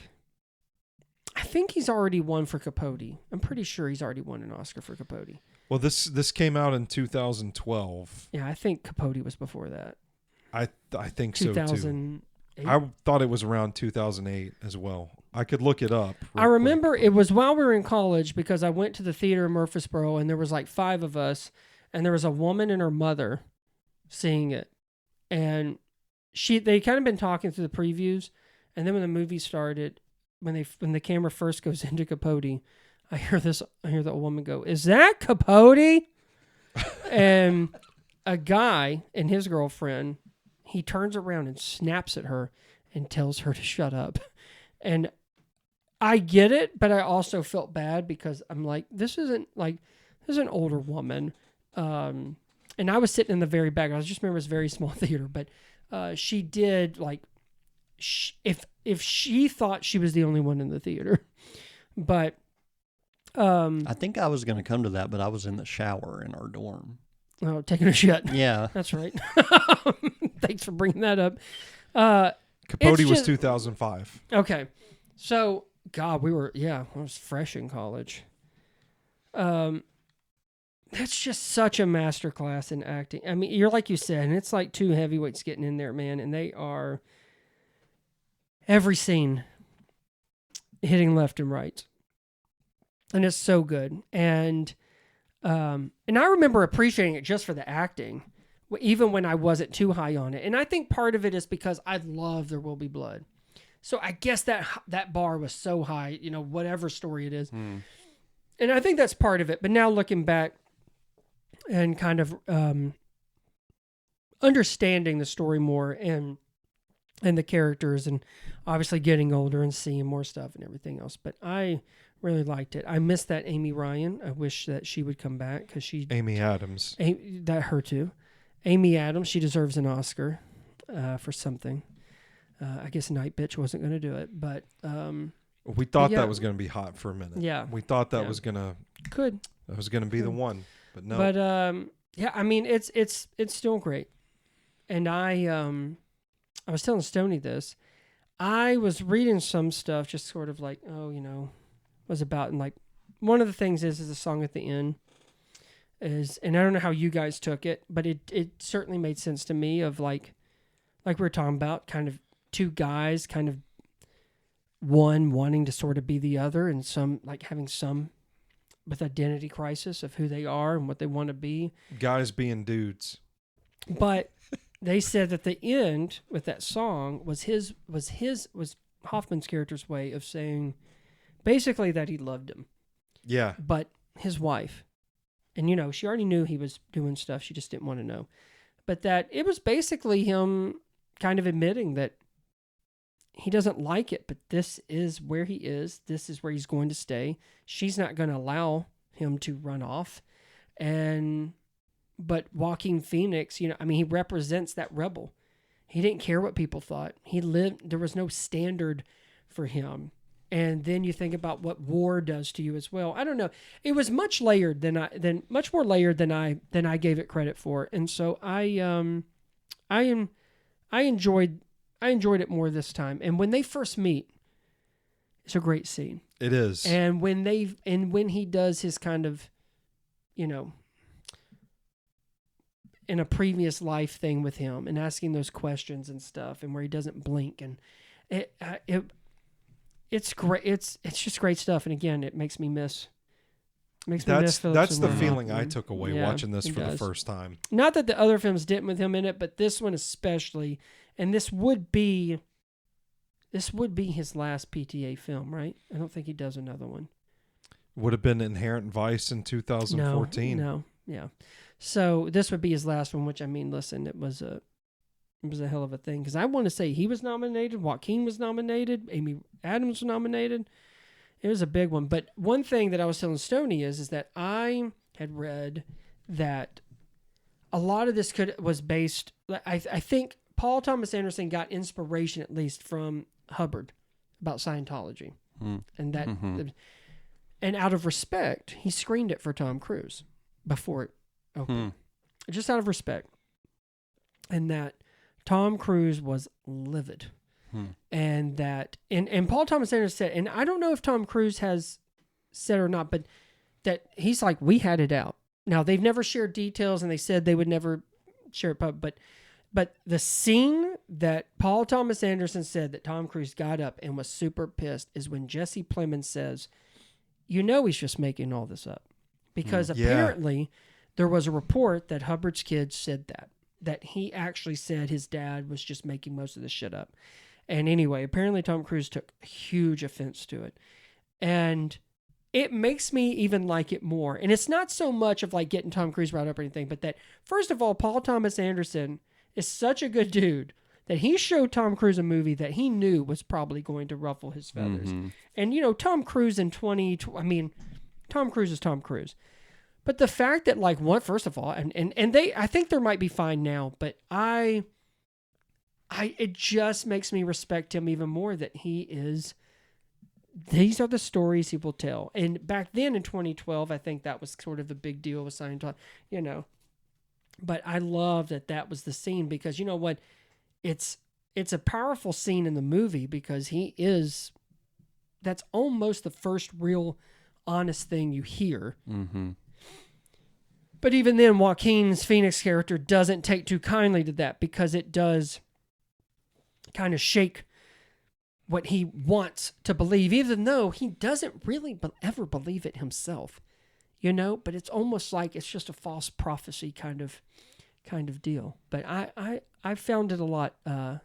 he's already won for Capote. I'm pretty sure he's already won an Oscar for Capote. Well, this came out in 2012. Yeah, I think Capote was before that. I think so too. 2008. I thought it was around 2008 as well. I could look it up. I remember it was while we were in college because I went to the theater in Murfreesboro and there was like 5 of us, and there was a woman and her mother seeing it, and they kind of been talking through the previews, and then when the movie started, when the camera first goes into Capote, I hear the old woman go, "Is that Capote?" And a guy and his girlfriend, he turns around and snaps at her and tells her to shut up. And I get it, but I also felt bad because I'm like, this is an older woman. And I was sitting in the very back. I just remember it's a very small theater, but she did like, if she thought she was the only one in the theater, but I think I was going to come to that, but I was in the shower in our dorm. Oh, taking a shit. Yeah. That's right. Thanks for bringing that up. Capote was 2005. Okay. So, God, I was fresh in college. That's just such a masterclass in acting. I mean, you're like you said, and it's like two heavyweights getting in there, man, and they are every scene hitting left and right. And it's so good. And I remember appreciating it just for the acting, even when I wasn't too high on it. And I think part of it is because I love There Will Be Blood. So I guess that bar was so high, whatever story it is. And I think that's part of it. But now looking back and kind of understanding the story more and the characters, and obviously getting older and seeing more stuff and everything else. But I really liked it. I missed that Amy Ryan. I wish that she would come back because Amy Adams. Her too. Amy Adams. She deserves an Oscar for something. I guess Night Bitch wasn't going to do it, but we thought that was going to be hot for a minute. Yeah, we thought that was going to be the one, but no. But I mean, it's still great. And I was telling Stoney this. I was reading some stuff, just sort of like, was about, and like one of the things is the song at the end is, and I don't know how you guys took it, but it certainly made sense to me of like we were talking about, kind of two guys, kind of one wanting to sort of be the other, and some like having some with identity crisis of who they are and what they want to be. Guys being dudes. But they said that the end with that song was Hoffman's character's way of saying basically that he loved him. Yeah. But his wife, and she already knew he was doing stuff, she just didn't want to know. But that it was basically him kind of admitting that he doesn't like it, but this is where he is. This is where he's going to stay. She's not going to allow him to run off. But Joaquin Phoenix, he represents that rebel. He didn't care what people thought. There was no standard for him. And then you think about what war does to you as well. I don't know. It was much layered much more layered than I gave it credit for. And so I enjoyed it more this time. And when they first meet, it's a great scene. It is. And when he does his kind of, in a previous life thing with him and asking those questions and stuff, and where he doesn't blink, and it's great. It's just great stuff. And again, it makes me miss. That's the feeling I took away watching this for the first time. Not that the other films didn't with him in it, but this one especially. And this would be his last PTA film, right? I don't think he does another one. Would have been Inherent Vice in 2014. No, yeah. So this would be his last one, which, I mean, listen, it was a hell of a thing, because I want to say he was nominated, Joaquin was nominated, Amy Adams was nominated. It was a big one. But one thing that I was telling Stoney is that I had read that a lot of this was based, I think Paul Thomas Anderson got inspiration, at least, from Hubbard about Scientology. And that, and out of respect, he screened it for Tom Cruise before it opened. Just out of respect. And that Tom Cruise was livid. And that, and Paul Thomas Anderson said, and I don't know if Tom Cruise has said or not, but that he's like, we had it out. Now, they've never shared details, and they said they would never share it public, but the scene that Paul Thomas Anderson said that Tom Cruise got up and was super pissed is when Jesse Plemons says, he's just making all this up. Because apparently there was a report that Hubbard's kids said that he actually said his dad was just making most of this shit up. And anyway, apparently Tom Cruise took huge offense to it. And it makes me even like it more. And it's not so much of like getting Tom Cruise brought up or anything, but that, first of all, Paul Thomas Anderson is such a good dude that he showed Tom Cruise a movie that he knew was probably going to ruffle his feathers. And, Tom Cruise in Tom Cruise is Tom Cruise. But the fact that, like, first of all, and I think there might be fine now, but it just makes me respect him even more, that these are the stories he will tell. And back then in 2012, I think that was sort of the big deal with Scientology, But I love that was the scene because you know what? It's a powerful scene in the movie because that's almost the first real honest thing you hear. Mm-hmm. But even then, Joaquin's Phoenix character doesn't take too kindly to that because it does kind of shake what he wants to believe, even though he doesn't really ever believe it himself, you know. But it's almost like it's just a false prophecy kind of deal. But I found it a lot. I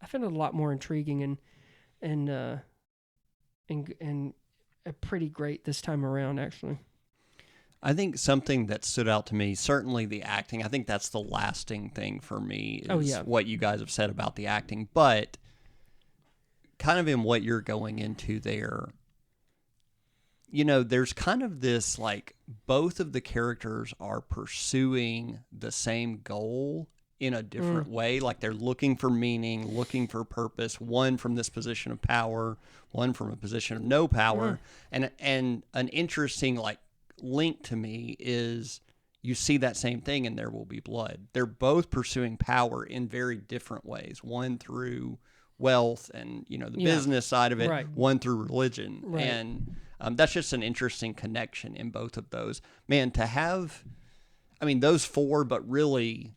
found it a lot more intriguing and pretty great this time around, actually. I think something that stood out to me, certainly the acting. I think that's the lasting thing for me is what you guys have said about the acting. But kind of in what you're going into there, you know, there's kind of this, like, both of the characters are pursuing the same goal in a different way. Like, they're looking for meaning, looking for purpose, one from this position of power, one from a position of no power. And an interesting, like, link to me is you see that same thing in There Will Be Blood. They're both pursuing power in very different ways. One through wealth and, you know, the business side of it. Right. One through religion. Right. And that's just an interesting connection in both of those. Man, to have, I mean, those four, but really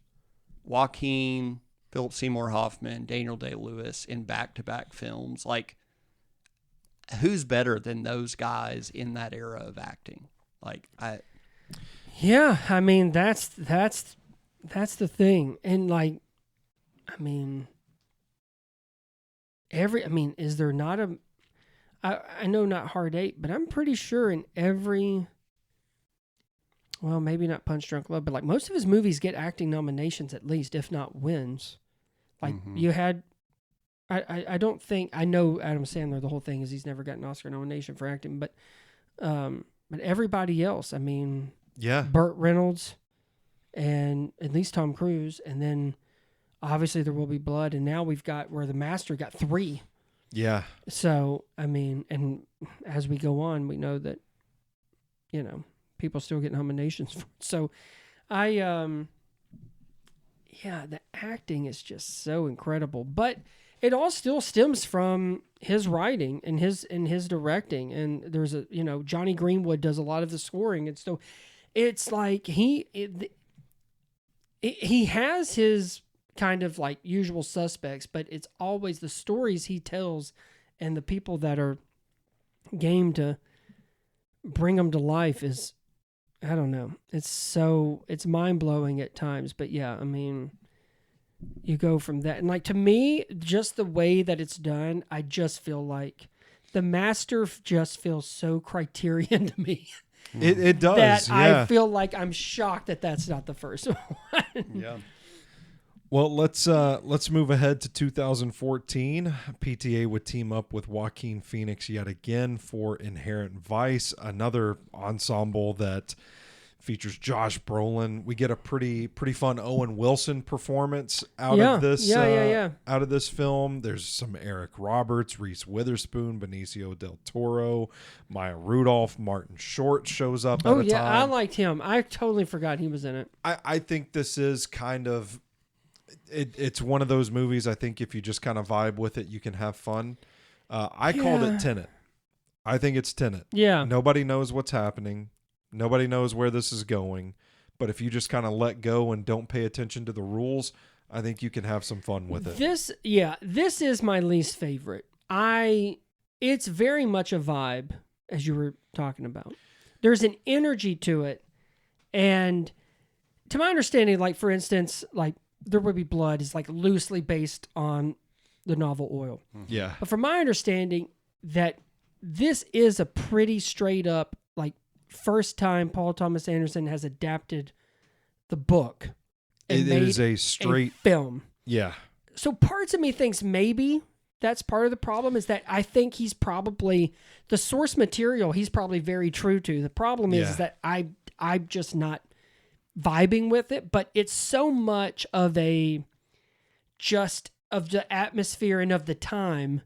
Joaquin, Philip Seymour Hoffman, Daniel Day-Lewis in back-to-back films, like, who's better than those guys in that era of acting? Like, yeah, I mean, that's the thing. And, like, I mean, is there not I know not Hard Eight, but I'm pretty sure in every, well, maybe not Punch Drunk Love, but like most of his movies get acting nominations at least, if not wins. Like you had, I don't think, I know Adam Sandler, the whole thing is he's never got an Oscar nomination for acting, but everybody else, I mean, Burt Reynolds and at least Tom Cruise, and then obviously There Will Be Blood, and now we've got where The Master got 3. Yeah. So, I mean, and as we go on, we know that, you know, people still get nominations for it. So, the acting is just so incredible, but it all still stems from his writing and his directing. And there's Johnny Greenwood does a lot of the scoring. And so it's like he has his kind of like usual suspects, but it's always the stories he tells and the people that are game to bring them to life is, I don't know. It's mind-blowing at times, but yeah, I mean, you go from that. And like, to me, just the way that it's done, I just feel like The Master just feels so Criterion to me. It does. That I feel like I'm shocked that that's not the first one. Yeah. Well, let's move ahead to 2014. PTA would team up with Joaquin Phoenix yet again for Inherent Vice, another ensemble that features Josh Brolin. We get a pretty fun Owen Wilson performance out of this film. There's some Eric Roberts, Reese Witherspoon, Benicio del Toro, Maya Rudolph, Martin Short shows up. Oh yeah, I liked him. I totally forgot he was in it. I think this is kind of. It's one of those movies, I think if you just kind of vibe with it, you can have fun. I called it Tenet. I think it's Tenet. Yeah. Nobody knows what's happening. Nobody knows where this is going. But if you just kind of let go and don't pay attention to the rules, I think you can have some fun with it. This is my least favorite. It's very much a vibe, as you were talking about. There's an energy to it. And to my understanding, like, for instance, like, There Will Be Blood is like loosely based on the novel Oil. Yeah. But from my understanding, that this is a pretty straight up, like, first time Paul Thomas Anderson has adapted the book. And it is a straight film. Yeah. So parts of me thinks maybe that's part of the problem, is that I think he's probably, the source material he's probably very true to. The problem is that I'm just not vibing with it, but it's so much of the atmosphere and of the time.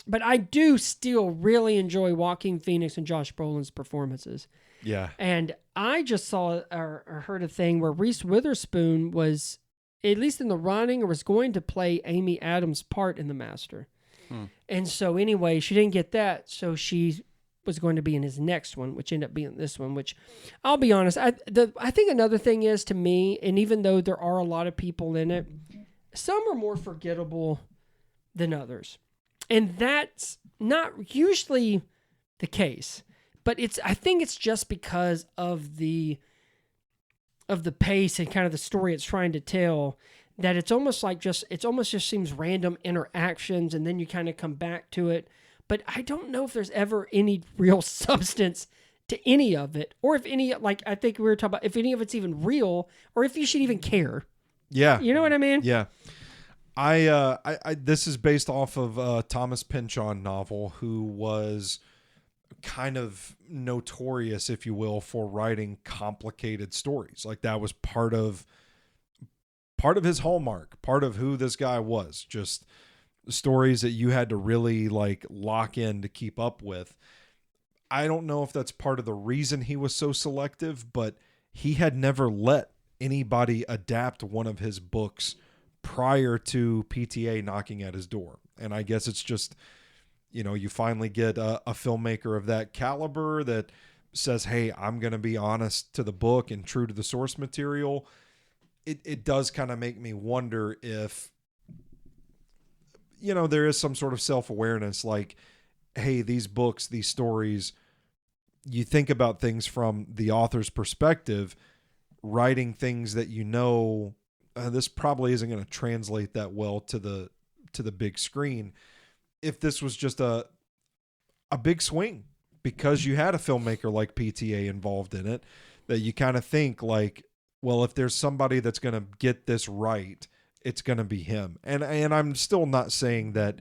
But I do still really enjoy Joaquin Phoenix and Josh Brolin's performances. Yeah. And I just saw or heard a thing where Reese Witherspoon was, at least in the running, or was going to play Amy Adams' part in The Master. And so anyway, she didn't get that, so she was going to be in his next one, which ended up being this one, which I'll be honest, I think another thing is, to me, and even though there are a lot of people in it, some are more forgettable than others. And that's not usually the case. But I think it's just because of the pace and kind of the story it's trying to tell, that it's almost just seems random interactions, and then you kind of come back to it. But I don't know if there's ever any real substance to any of it, or if any, like I think we were talking about, if any of it's even real, or if you should even care. Yeah. You know what I mean? Yeah. I this is based off of a Thomas Pynchon novel, who was kind of notorious, if you will, for writing complicated stories. Like, that was part of his hallmark, part of who this guy was, just stories that you had to really like lock in to keep up with. I don't know if that's part of the reason he was so selective, but he had never let anybody adapt one of his books prior to PTA knocking at his door. And I guess it's just, you finally get a filmmaker of that caliber that says, hey, I'm going to be honest to the book and true to the source material. It does kind of make me wonder if, there is some sort of self-awareness, like, hey, these books, these stories, you think about things from the author's perspective, writing things that this probably isn't going to translate that well to the big screen. If this was just a big swing because you had a filmmaker like PTA involved in it, that you kind of think like, well, if there's somebody that's going to get this right, it's going to be him. And I'm still not saying that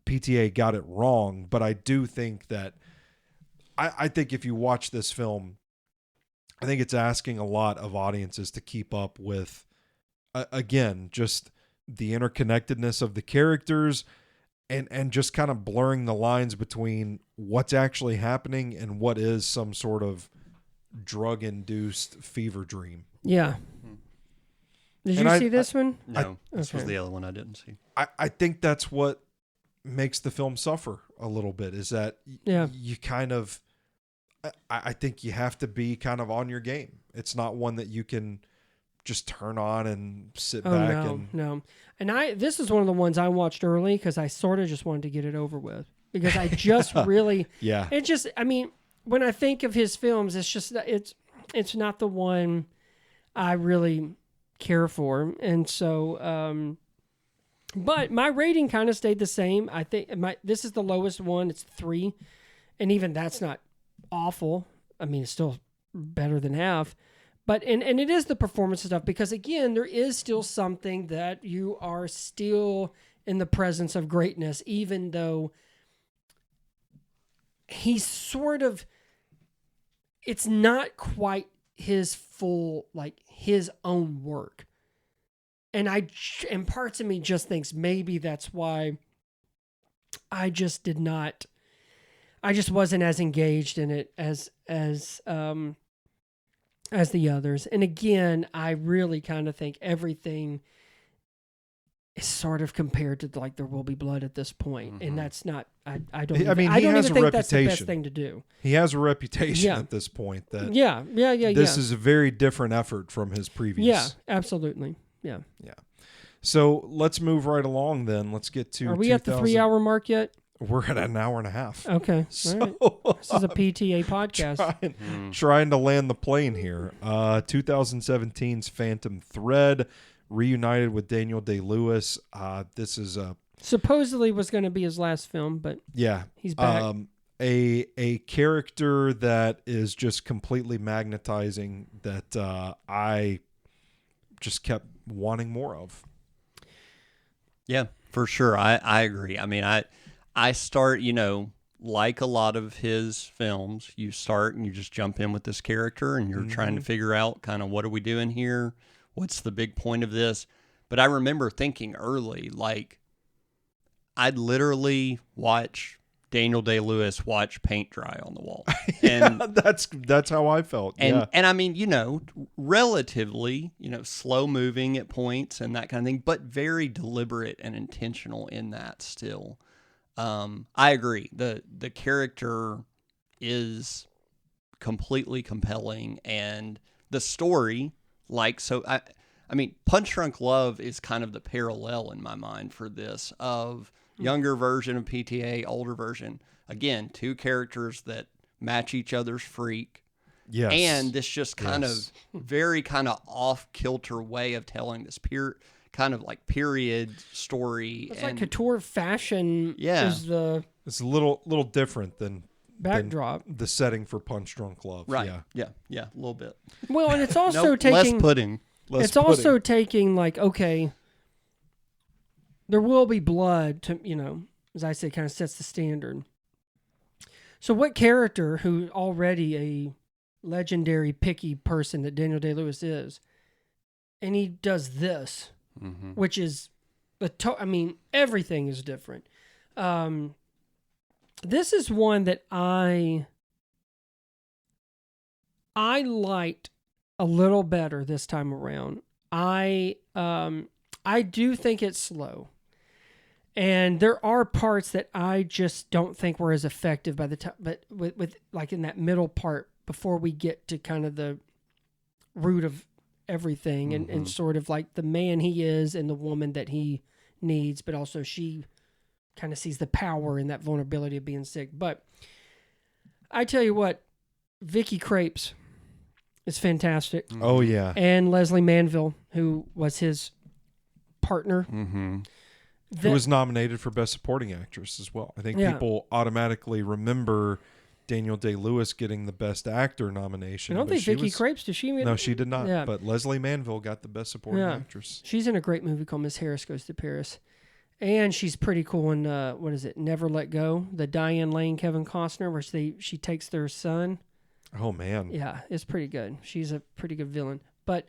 PTA got it wrong, but I do think that I think if you watch this film, I think it's asking a lot of audiences to keep up with, again, just the interconnectedness of the characters, and just kind of blurring the lines between what's actually happening and what is some sort of drug-induced fever dream. Yeah. Did you see this one? No, this was the other one I didn't see. I think that's what makes the film suffer a little bit, is that you kind of, I think you have to be kind of on your game. It's not one that you can just turn on and sit back. No. And this is one of the ones I watched early because I sort of just wanted to get it over with, because I just really, it just, I mean, when I think of his films, it's just, it's not the one I really care for. And so, but my rating kind of stayed the same. I think this is the lowest one. It's 3. And even that's not awful. I mean, it's still better than half. But and it is the performance stuff, because again, there is still something that you are still in the presence of greatness, even though he's sort of, it's not quite his full, like his own work. And parts of me just thinks maybe that's why I just wasn't as engaged in it as the others. And again, I really kind of think everything is sort of compared to like There Will Be Blood at this point. Mm-hmm. And that's not, I don't even think that's the best thing to do. He has a reputation at this point that this is a very different effort from his previous. Yeah, absolutely. Yeah. Yeah. So let's move right along then. Let's get to, are we at the 3-hour mark yet? We're at an hour and a half. Okay. So, all right. This is a PTA podcast. Trying to land the plane here. 2017's Phantom Thread reunited with Daniel Day-Lewis. This is supposedly was going to be his last film, but he's back. A character that is just completely magnetizing, that I just kept wanting more of. Yeah, for sure. I agree. I mean, I start, like a lot of his films, you start and you just jump in with this character and you're trying to figure out kind of what are we doing here? What's the big point of this? But I remember thinking early, like, I'd literally watch Daniel Day-Lewis watch paint dry on the wall. And that's how I felt. And I mean, relatively, slow moving at points and that kind of thing, but very deliberate and intentional in that still. I agree. The character is completely compelling, and the story, I mean, Punch Drunk Love is kind of the parallel in my mind for this of younger version of PTA, older version. Again, two characters that match each other's freak. Yes. And this just kind of very kind of off-kilter way of telling this kind of like period story. It's like couture fashion is it's a little different than backdrop. The setting for Punch Drunk Love. Right. Yeah, a little bit. Well, and it's also taking... Less pudding. Also taking, like, okay, there will be blood to, as I say, kind of sets the standard. So what character who already a legendary picky person that Daniel Day-Lewis is, and he does this, which is, everything is different. This is one that I liked a little better this time around. I do think it's slow, and there are parts that I just don't think were as effective by the time. But with like in that middle part before we get to kind of the root of everything, and sort of like the man he is and the woman that he needs, but also she kind of sees the power in that vulnerability of being sick. But I tell you what, Vicky Krieps is fantastic. Oh, yeah. And Leslie Manville, who was his partner. Who was nominated for Best Supporting Actress as well. I think people automatically remember Daniel Day-Lewis getting the Best Actor nomination. I don't think Vicky Krieps, did she? No, she did not. Yeah. But Leslie Manville got the Best Supporting Actress. She's in a great movie called Miss Harris Goes to Paris. And she's pretty cool in, Never Let Go, the Diane Lane, Kevin Costner, where she takes their son. Oh, man. Yeah, it's pretty good. She's a pretty good villain. But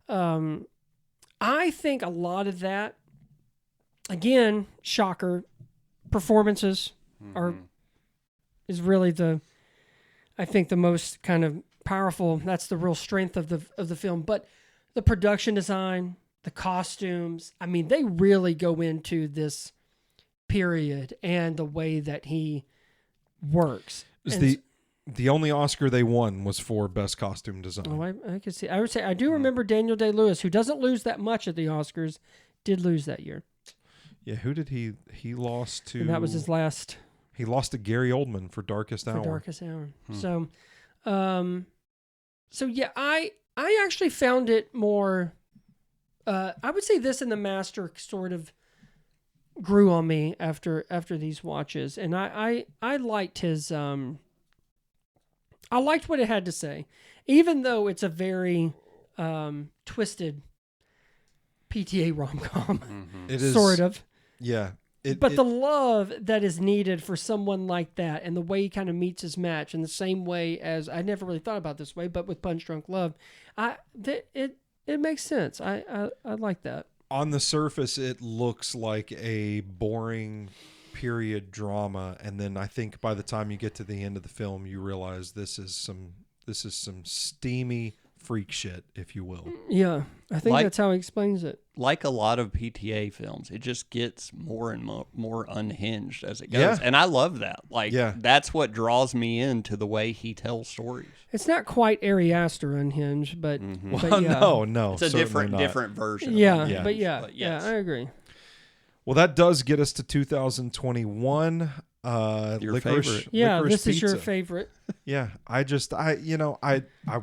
I think a lot of that, again, shocker, performances is really the most kind of powerful. That's the real strength of the film. But the production design, the costumes, I mean, they really go into this period and the way that he works. The only Oscar they won was for Best Costume Design. Oh, I could see. I would say I do remember Daniel Day-Lewis, who doesn't lose that much at the Oscars, did lose that year. Yeah, who did he lost to? And that was his last. He lost to Gary Oldman for Darkest Hour. So, yeah, I actually found it more. I would say this and The Master sort of grew on me after these watches, and I liked his. I liked what it had to say, even though it's a very twisted PTA rom-com. It is sort of. Yeah. But the love that is needed for someone like that, and the way he kind of meets his match in the same way as I never really thought about this way, but with Punch Drunk Love, it makes sense. I like that. On the surface, it looks like a boring period drama, and then I think by the time you get to the end of the film, you realize this is some steamy freak shit, if you will. Yeah, I think that's how he explains it. Like a lot of PTA films, it just gets more and more unhinged as it goes. And I love that. That's what draws me into the way he tells stories. It's not quite Ari Aster unhinged, but, well, no. It's a different version. Yeah, but yes. I agree. Well, that does get us to 2021. Your favorite. Yeah, Licorice this is Pizza. your favorite. Yeah, I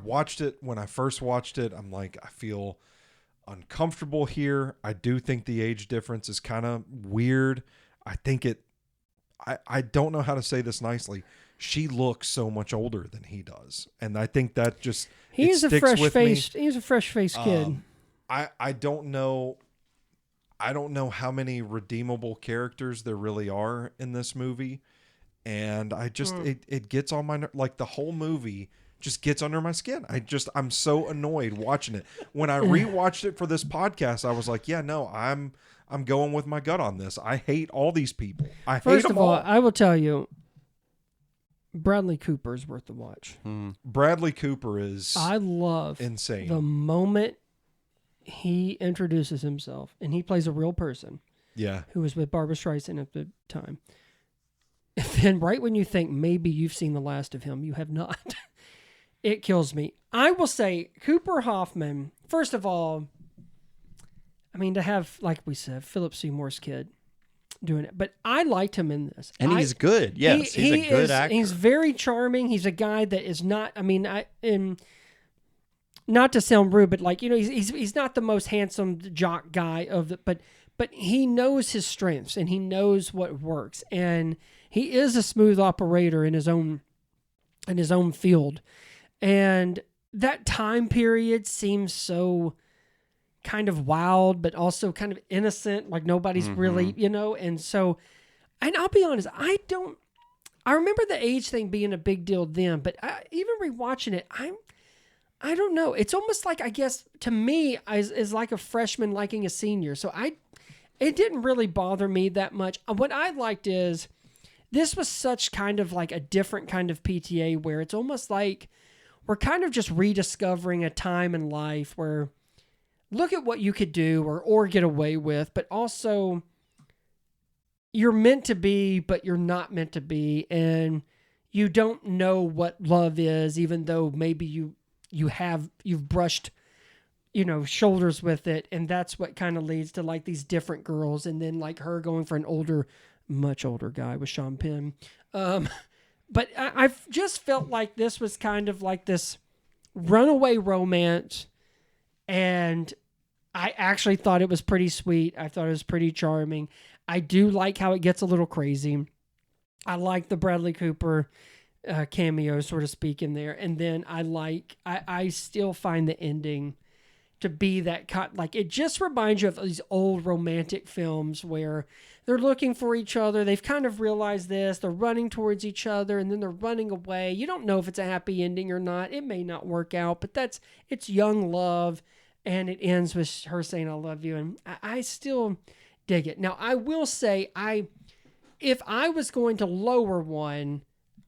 watched it. When I first watched it, I'm like, I feel uncomfortable here. I do think the age difference is kind of weird. I think I don't know how to say this nicely. She looks so much older than he does, and I think that just he's a fresh-faced kid. I don't know. I don't know how many redeemable characters there really are in this movie. And I just, it gets on my, like the whole movie just gets under my skin. I'm so annoyed watching it. When I rewatched it for this podcast, I was like, yeah, no, I'm going with my gut on this. I hate all these people. First of all, I will tell you, Bradley Cooper is worth the watch. Bradley Cooper is I love insane. The moment he introduces himself, and he plays a real person. Yeah. Who was with Barbra Streisand at the time. And then right when you think maybe you've seen the last of him, you have not. It kills me. I will say, Cooper Hoffman, first of all, I mean, to have, like we said, Philip Seymour's kid doing it. But I liked him in this. And he's good. Yes, he's a good actor. He's very charming. He's a guy that is not, I mean, not to sound rude, but like, you know, he's not the most handsome jock guy but he knows his strengths and he knows what works. And he is a smooth operator in his own field. And that time period seems so kind of wild, but also kind of innocent, like nobody's really, you know, and I'll be honest, I remember the age thing being a big deal then, but even rewatching it, I don't know. It's almost like, I guess, to me, is like a freshman liking a senior. So it didn't really bother me that much. What I liked is this was such kind of like a different kind of PTA where it's almost like we're kind of just rediscovering a time in life where look at what you could do or get away with, but also you're meant to be, but you're not meant to be. And you don't know what love is, even though maybe you've brushed, you know, shoulders with it. And that's what kind of leads to like these different girls. And then like her going for an much older guy with Sean Penn. But I've just felt like this was kind of like this runaway romance. And I actually thought it was pretty sweet. I thought it was pretty charming. I do like how it gets a little crazy. I like the Bradley Cooper cameo, so to speak, in there. And then I still find the ending to be that like it just reminds you of these old romantic films where they're looking for each other. They've kind of realized this. They're running towards each other and then they're running away. You don't know if it's a happy ending or not. It may not work out, but it's young love. And it ends with her saying, I love you. And I still dig it. Now, I will say, if I was going to lower one,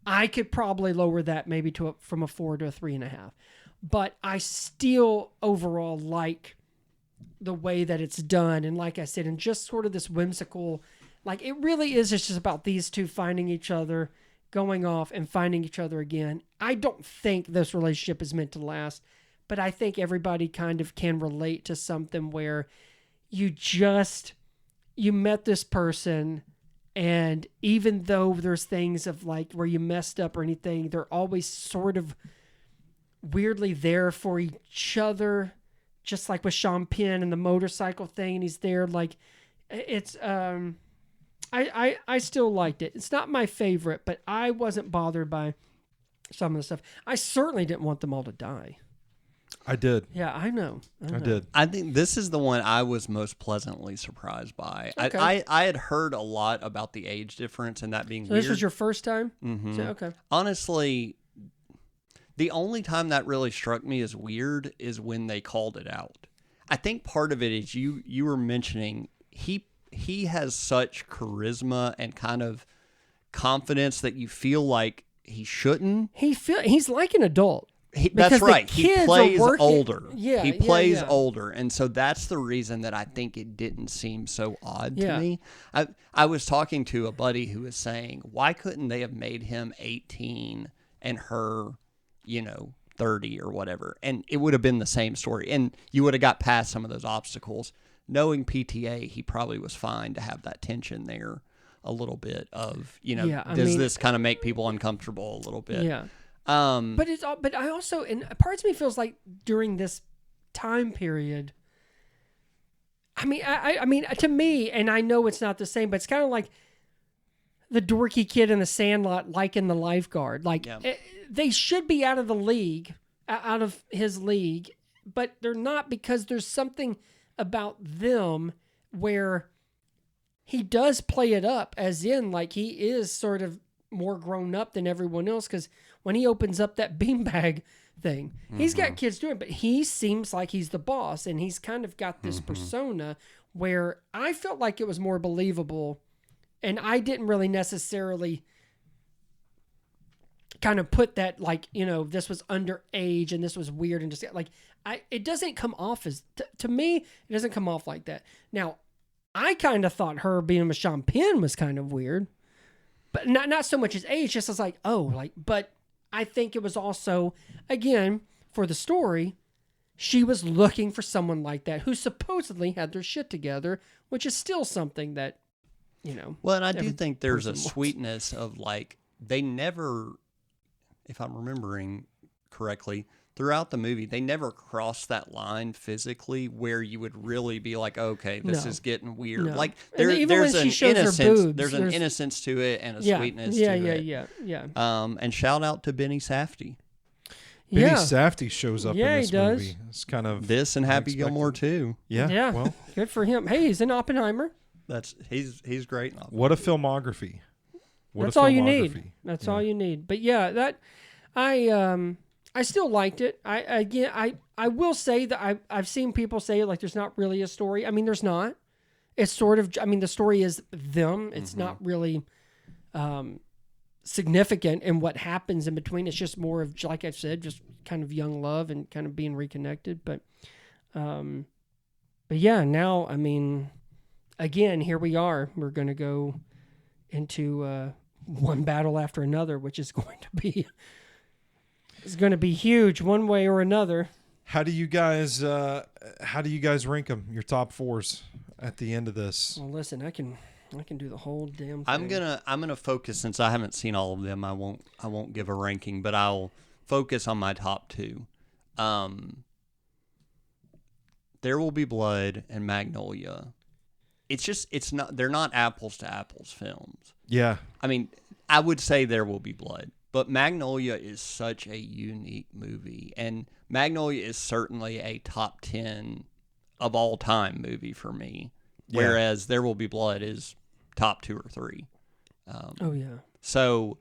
I could probably lower that maybe from a 4 to a 3.5. But I still overall like the way that it's done. And like I said, and just sort of this whimsical, like it really is just about these two finding each other, going off and finding each other again. I don't think this relationship is meant to last, but I think everybody kind of can relate to something where you met this person, and even though there's things of like where you messed up or anything, they're always sort of weirdly there for each other, just like with Sean Penn and the motorcycle thing, and he's there like it's I still liked it. It's not my favorite, but I wasn't bothered by some of the stuff. I certainly didn't want them all to die. I did. Yeah, I know. I did. I think this is the one I was most pleasantly surprised by. Okay. I had heard a lot about the age difference and that being so weird. This was your first time? Mm-hmm. So, okay. Honestly, the only time that really struck me as weird is when they called it out. I think part of it is you were mentioning he has such charisma and kind of confidence that you feel like he shouldn't. He's like an adult. That's right. He plays older. Yeah, he plays older. And so that's the reason that I think it didn't seem so odd to me. I was talking to a buddy who was saying, why couldn't they have made him 18 and her, 30 or whatever? And it would have been the same story. And you would have got past some of those obstacles. Knowing PTA, he probably was fine to have that tension there a little bit of, does this kind of make people uncomfortable a little bit? Yeah. But I also, and parts of me feels like during this time period, I mean, to me, and I know it's not the same, but it's kind of like the dorky kid in the Sandlot liking the lifeguard. Like they should be out of the league, out of his league, but they're not, because there's something about them where he does play it up, as in like he is sort of more grown up than everyone else, because when he opens up that beanbag thing, he's got kids doing it, but he seems like he's the boss, and he's kind of got this persona where I felt like it was more believable, and I didn't really necessarily kind of put that, like, this was underage and this was weird and just like, it doesn't come off as, to me, it doesn't come off like that. Now, I kind of thought her being with Sean Penn was kind of weird, but not so much his age, just as like, but I think it was also, again, for the story, she was looking for someone like that who supposedly had their shit together, which is still something that, Well, and I do think there's a sweetness of like, they never, if I'm remembering correctly, throughout the movie, they never crossed that line physically where you would really be like, okay, this is getting weird. No. Like There's an innocence. There's an innocence to it and a sweetness to it. Yeah. And shout out to Benny Safdie. Benny Safdie shows up in this movie. It's kind of this and Happy Gilmore too. Yeah. Well, good for him. Hey, he's in Oppenheimer. He's great. What a filmography. That's all you need. That's all you need. But yeah, that I still liked it. I will say that I've seen people say like there's not really a story. I mean, there's not. It's sort of. I mean, the story is them. It's not really significant in what happens in between. It's just more of, like I've said, just kind of young love and kind of being reconnected. But yeah, now I mean, again, here we are. We're going to go into one battle after another, which is going to be huge one way or another. How do you guys rank them? Your top fours at the end of this? Well, listen, I can do the whole damn thing. I'm gonna focus, since I haven't seen all of them. I won't give a ranking, but I'll focus on my top two. There Will Be Blood and Magnolia. They're not apples to apples films. Yeah. I mean, I would say There Will Be Blood, but Magnolia is such a unique movie, and Magnolia is certainly a top 10 of all time movie for me. Yeah. Whereas There Will Be Blood is top 2 or 3. So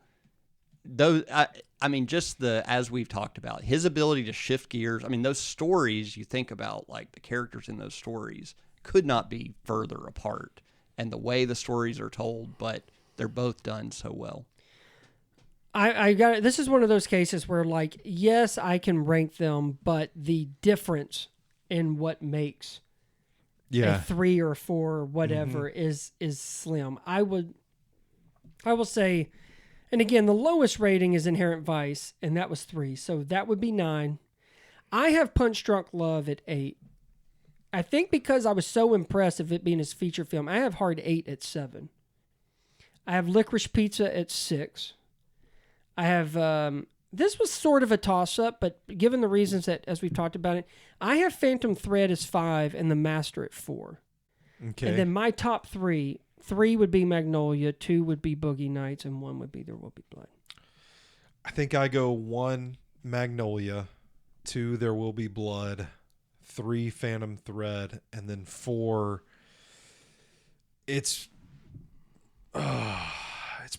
those, I mean, just as we've talked about, his ability to shift gears. I mean, those stories you think about, like the characters in those stories, could not be further apart, and the way the stories are told, but they're both done so well. I got it. This is one of those cases where, like, yes, I can rank them, but the difference in what makes a 3 or 4 or whatever is slim. I will say, and again, the lowest rating is Inherent Vice, and that was 3, so that would be 9. I have Punch Drunk Love at 8. I think because I was so impressed of it being his feature film, I have Hard 8 at 7. I have Licorice Pizza at 6. I have, this was sort of a toss-up, but given the reasons that, as we've talked about it, I have Phantom Thread as 5 and The Master at 4. Okay. And then my top 3 would be Magnolia, 2 would be Boogie Nights, and 1 would be There Will Be Blood. I think I go 1, Magnolia, 2, There Will Be Blood, 3, Phantom Thread, and then 4, it's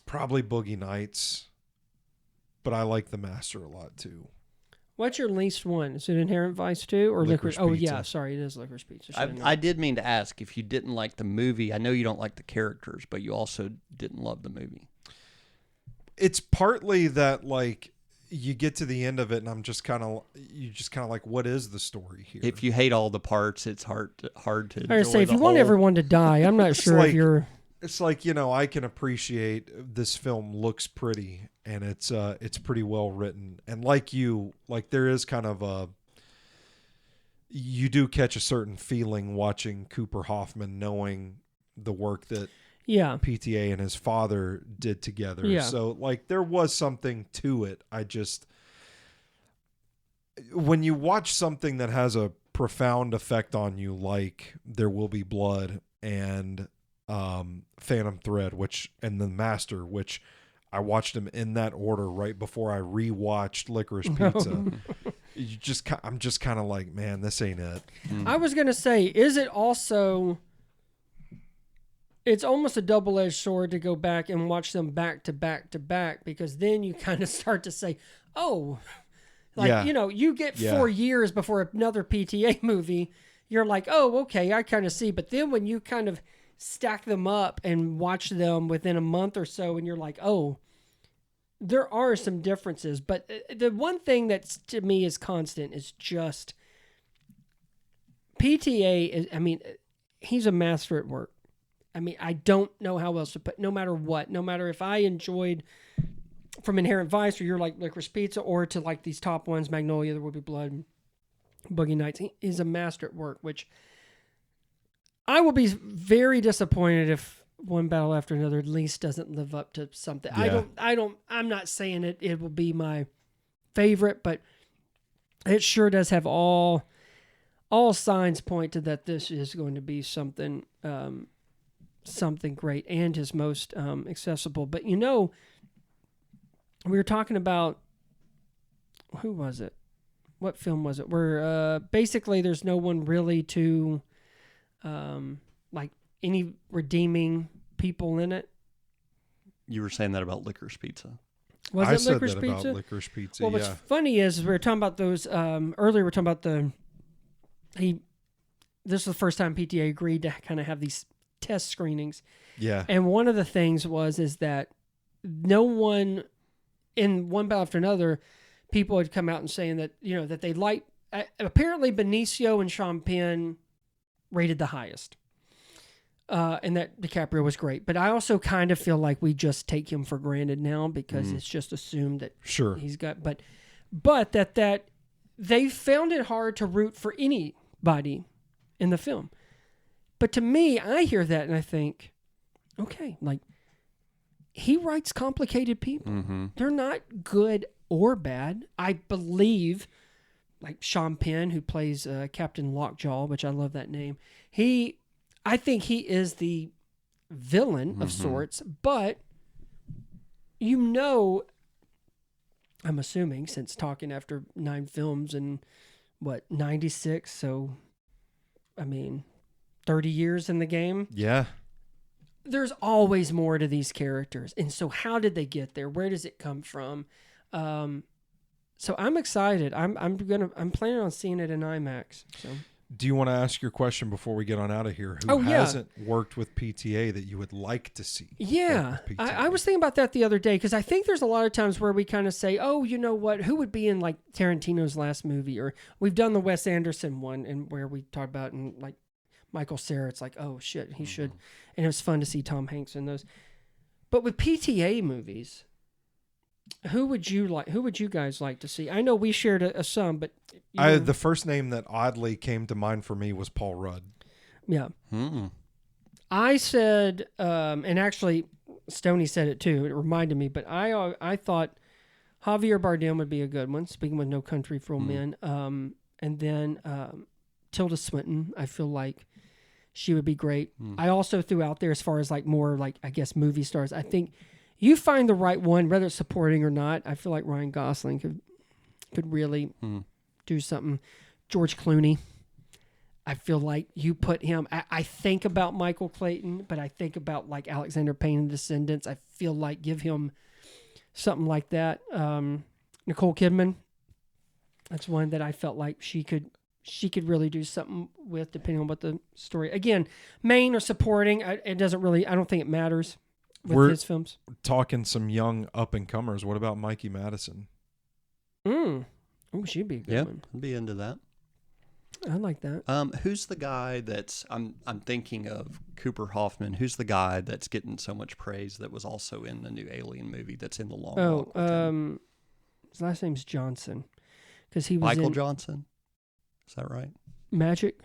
probably Boogie Nights, but I like The Master a lot too. What's your least one? Is it Inherent Vice too, or Licorice? Pizza. Oh yeah, sorry, it is Licorice Pizza. I did mean to ask if you didn't like the movie. I know you don't like the characters, but you also didn't love the movie. It's partly that, like, you get to the end of it, and you just kind of like, what is the story here? If you hate all the parts, it's hard to. I was say, if you want everyone to die, I'm not sure if you're. It's like, I can appreciate this film looks pretty, and it's pretty well written, and like there is kind of you do catch a certain feeling watching Cooper Hoffman, knowing the work that PTA and his father did together. Yeah. So, like, there was something to it. When you watch something that has a profound effect on you, like There Will Be Blood and Phantom Thread, and The Master, which I watched them in that order right before I rewatched Licorice Pizza. I'm just kind of like, man, this ain't it. I was gonna say, is it also? It's almost a double-edged sword to go back and watch them back to back to back, because then you kind of start to say, oh, like, you get 4 years before another PTA movie, you're like, oh, okay, I kind of see. But then when you kind of stack them up and watch them within a month or so, and you're like, oh, there are some differences, but the one thing that's to me is constant is just PTA is, I mean, he's a master at work. I mean, I don't know how else to put, no matter what, no matter if I enjoyed from Inherent Vice or you're like Licorice Pizza or to like these top ones, Magnolia, There Will Be Blood, Boogie Nights, he is a master at work, which I will be very disappointed if One Battle After Another at least doesn't live up to something. Yeah. I'm not saying it will be my favorite, but it sure does have all signs point to that this is going to be something something great and his most accessible. But we were talking about, who was it? What film was it? Where basically there's no one really to like any redeeming people in it. You were saying that about Licorice Pizza. Was I it said Licorice that Pizza? about Licorice Pizza. Well, what's funny is we were talking about those earlier. We were talking about this is the first time PTA agreed to kind of have these test screenings. Yeah. And one of the things is that no one in One Battle After Another, people had come out and saying that, that they like, apparently Benicio and Sean Penn rated the highest. And that DiCaprio was great. But I also kind of feel like we just take him for granted now because it's just assumed that he's got, but that they found it hard to root for anybody in the film. But to me, I hear that and I think, okay, like, he writes complicated people. Mm-hmm. They're not good or bad. I believe, like Sean Penn, who plays Captain Lockjaw, which I love that name. I think he is the villain of sorts, but I'm assuming, since talking after 9 films and 96, so, 30 years in the game. Yeah. There's always more to these characters. And so how did they get there? Where does it come from? So I'm excited. I'm planning on seeing it in IMAX. So Do you want to ask your question before we get on out of here? Who hasn't worked with PTA that you would like to see? Yeah. I was thinking about that the other day because I think there's a lot of times where we kind of say, oh, you know what? Who would be in like Tarantino's last movie? Or we've done the Wes Anderson one and where we talked about and like Michael Cera, it's like, oh shit, he should. And it was fun to see Tom Hanks in those. But with PTA movies, who would you guys like to see? I know we shared a some, but the first name that oddly came to mind for me was Paul Rudd. Yeah. I said, and actually Stoney said it too. It reminded me, but I thought Javier Bardem would be a good one. Speaking with No Country for Old Men, and then Tilda Swinton. I feel like she would be great. I also threw out there as far as like more like, I guess, movie stars. I think you find the right one, whether it's supporting or not. I feel like Ryan Gosling could really do something. George Clooney. I feel like you put him. I think about Michael Clayton, but I think about like Alexander Payne and Descendants. I feel like give him something like that. Nicole Kidman. That's one that I felt like she could really do something with, depending on what the story. Again, main or supporting, it doesn't really. I don't think it matters with his films. Talking some young up and comers. What about Mikey Madison? Oh, she'd be a good one. I'd be into that. I like that. Who's the guy that's I'm thinking of? Cooper Hoffman. Who's the guy that's getting so much praise that was also in the new Alien movie that's in the Long Walk with him? His last name's Johnson, because he was Michael in Johnson. Is that right? Magic.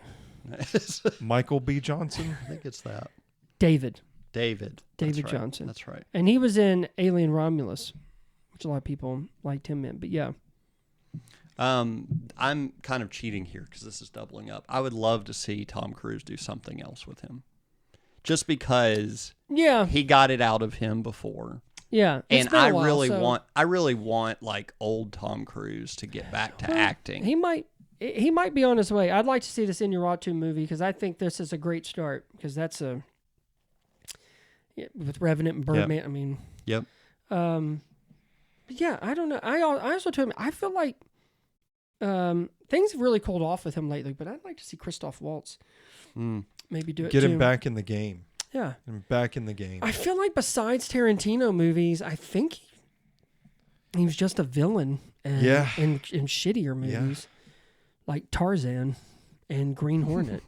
Michael B. Johnson. I think it's that. David That's right. Johnson. That's right. And he was in Alien Romulus, which a lot of people liked him in. But yeah. I'm kind of cheating here because this is doubling up. I would love to see Tom Cruise do something else with him, just because he got it out of him before. Yeah, and I really want like old Tom Cruise to get back to acting. He might be on his way. I'd like to see this Inarritu movie because I think this is a great start because that's with Revenant and Birdman. Yep. I mean, yep. Yeah, I don't know. I also told him I feel like things have really cooled off with him lately, but I'd like to see Christoph Waltz maybe do it. Get him back in the game. Yeah, and back in the game. I feel like besides Tarantino movies, I think he was just a villain in shittier movies like Tarzan and Green Hornet.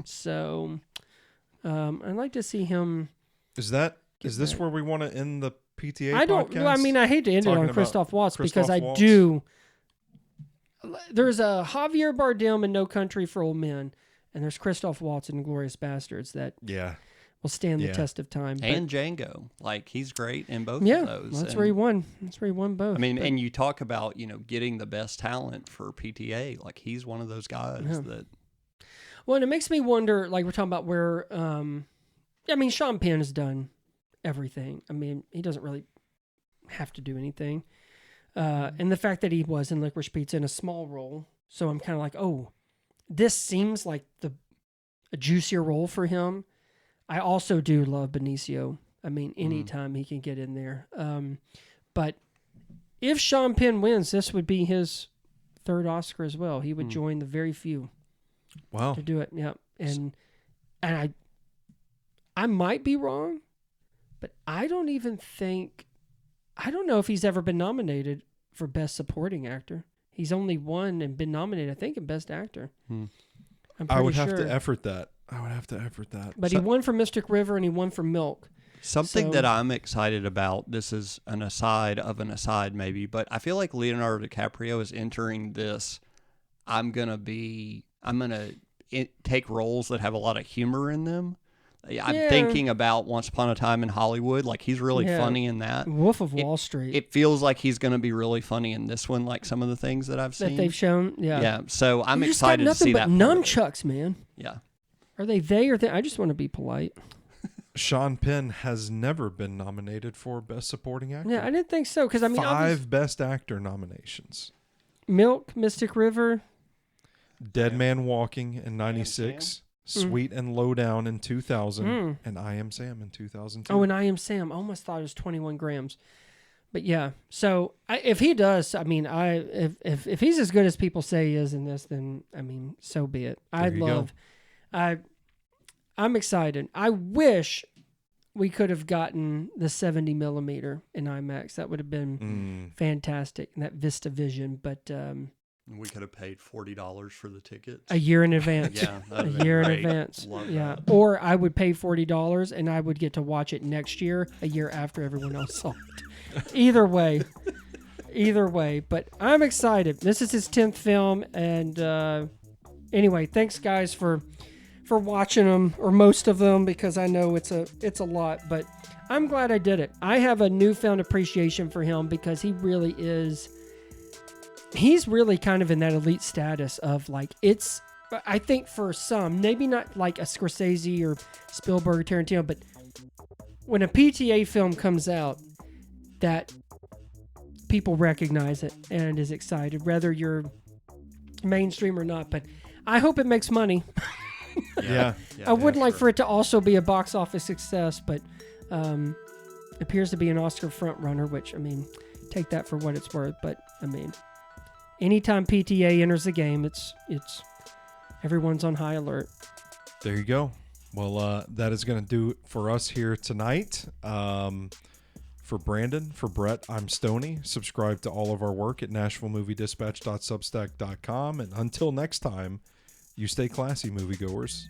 So I'd like to see him. Is this where we want to end the PTA I don't. podcast? I mean, I hate to end it on Christoph Waltz because I do. There's a Javier Bardem in No Country for Old Men, and there's Christoph Waltz in Inglourious Bastards that will stand the test of time. And Django, like he's great in both of those. That's where he won. That's where he won both. I mean, and you talk about getting the best talent for PTA, like he's one of those guys that. Well, and it makes me wonder, like we're talking about where, I mean, Sean Penn has done everything. I mean, he doesn't really have to do anything. And the fact that he was in Licorice Pizza in a small role, so I'm kind of like, oh, this seems like a juicier role for him. I also do love Benicio. I mean, anytime he can get in there. But if Sean Penn wins, this would be his third Oscar as well. He would join the very few. Wow. To do it, yeah. And I might be wrong, but I don't know if he's ever been nominated for Best Supporting Actor. He's only won and been nominated, I think, in Best Actor. I would have to effort that. But he won for Mystic River and he won for Milk. Something that I'm excited about, this is an aside of an aside maybe, but I feel like Leonardo DiCaprio is entering this, I'm going to take roles that have a lot of humor in them. I'm thinking about Once Upon a Time in Hollywood. Like, he's really funny in that. Wolf of Wall Street. It feels like he's going to be really funny in this one, like some of the things that I've seen. That they've shown, Yeah, so I'm excited to see that. Nunchucks, man. Yeah. Are they or they? I just want to be polite. Sean Penn has never been nominated for Best Supporting Actor. Yeah, I didn't think so. Because, I mean, 5 Best Actor nominations. Milk, Mystic River. Dead Man Walking in 96. Sweet and Lowdown in 2000, and I Am Sam in 2002. Oh, and I Am Sam. I almost thought it was 21 grams. But yeah, so if he does, I mean, if he's as good as people say he is in this, then, I mean, so be it. I'm excited. I wish we could have gotten the 70 millimeter in IMAX. That would have been fantastic, and that Vista Vision, but... we could have paid $40 for the tickets. A year in advance. A year in advance. Yeah. That. Or I would pay $40 and I would get to watch it next year, a year after everyone else saw it. Either way. But I'm excited. This is his 10th film. And anyway, thanks guys for watching them, or most of them, because I know it's a lot. But I'm glad I did it. I have a newfound appreciation for him because he really is... He's really kind of in that elite status of like, I think for some, maybe not like a Scorsese or Spielberg or Tarantino, but when a PTA film comes out that people recognize it and is excited, whether you're mainstream or not, but I hope it makes money. I wouldn't like for it to also be a box office success, but appears to be an Oscar front runner, which, I mean, take that for what it's worth, but I mean... Anytime PTA enters the game, it's everyone's on high alert. There you go. Well, that is going to do it for us here tonight. For Brandon, for Brett, I'm Stoney. Subscribe to all of our work at NashvilleMovieDispatch.substack.com. And until next time, you stay classy, moviegoers.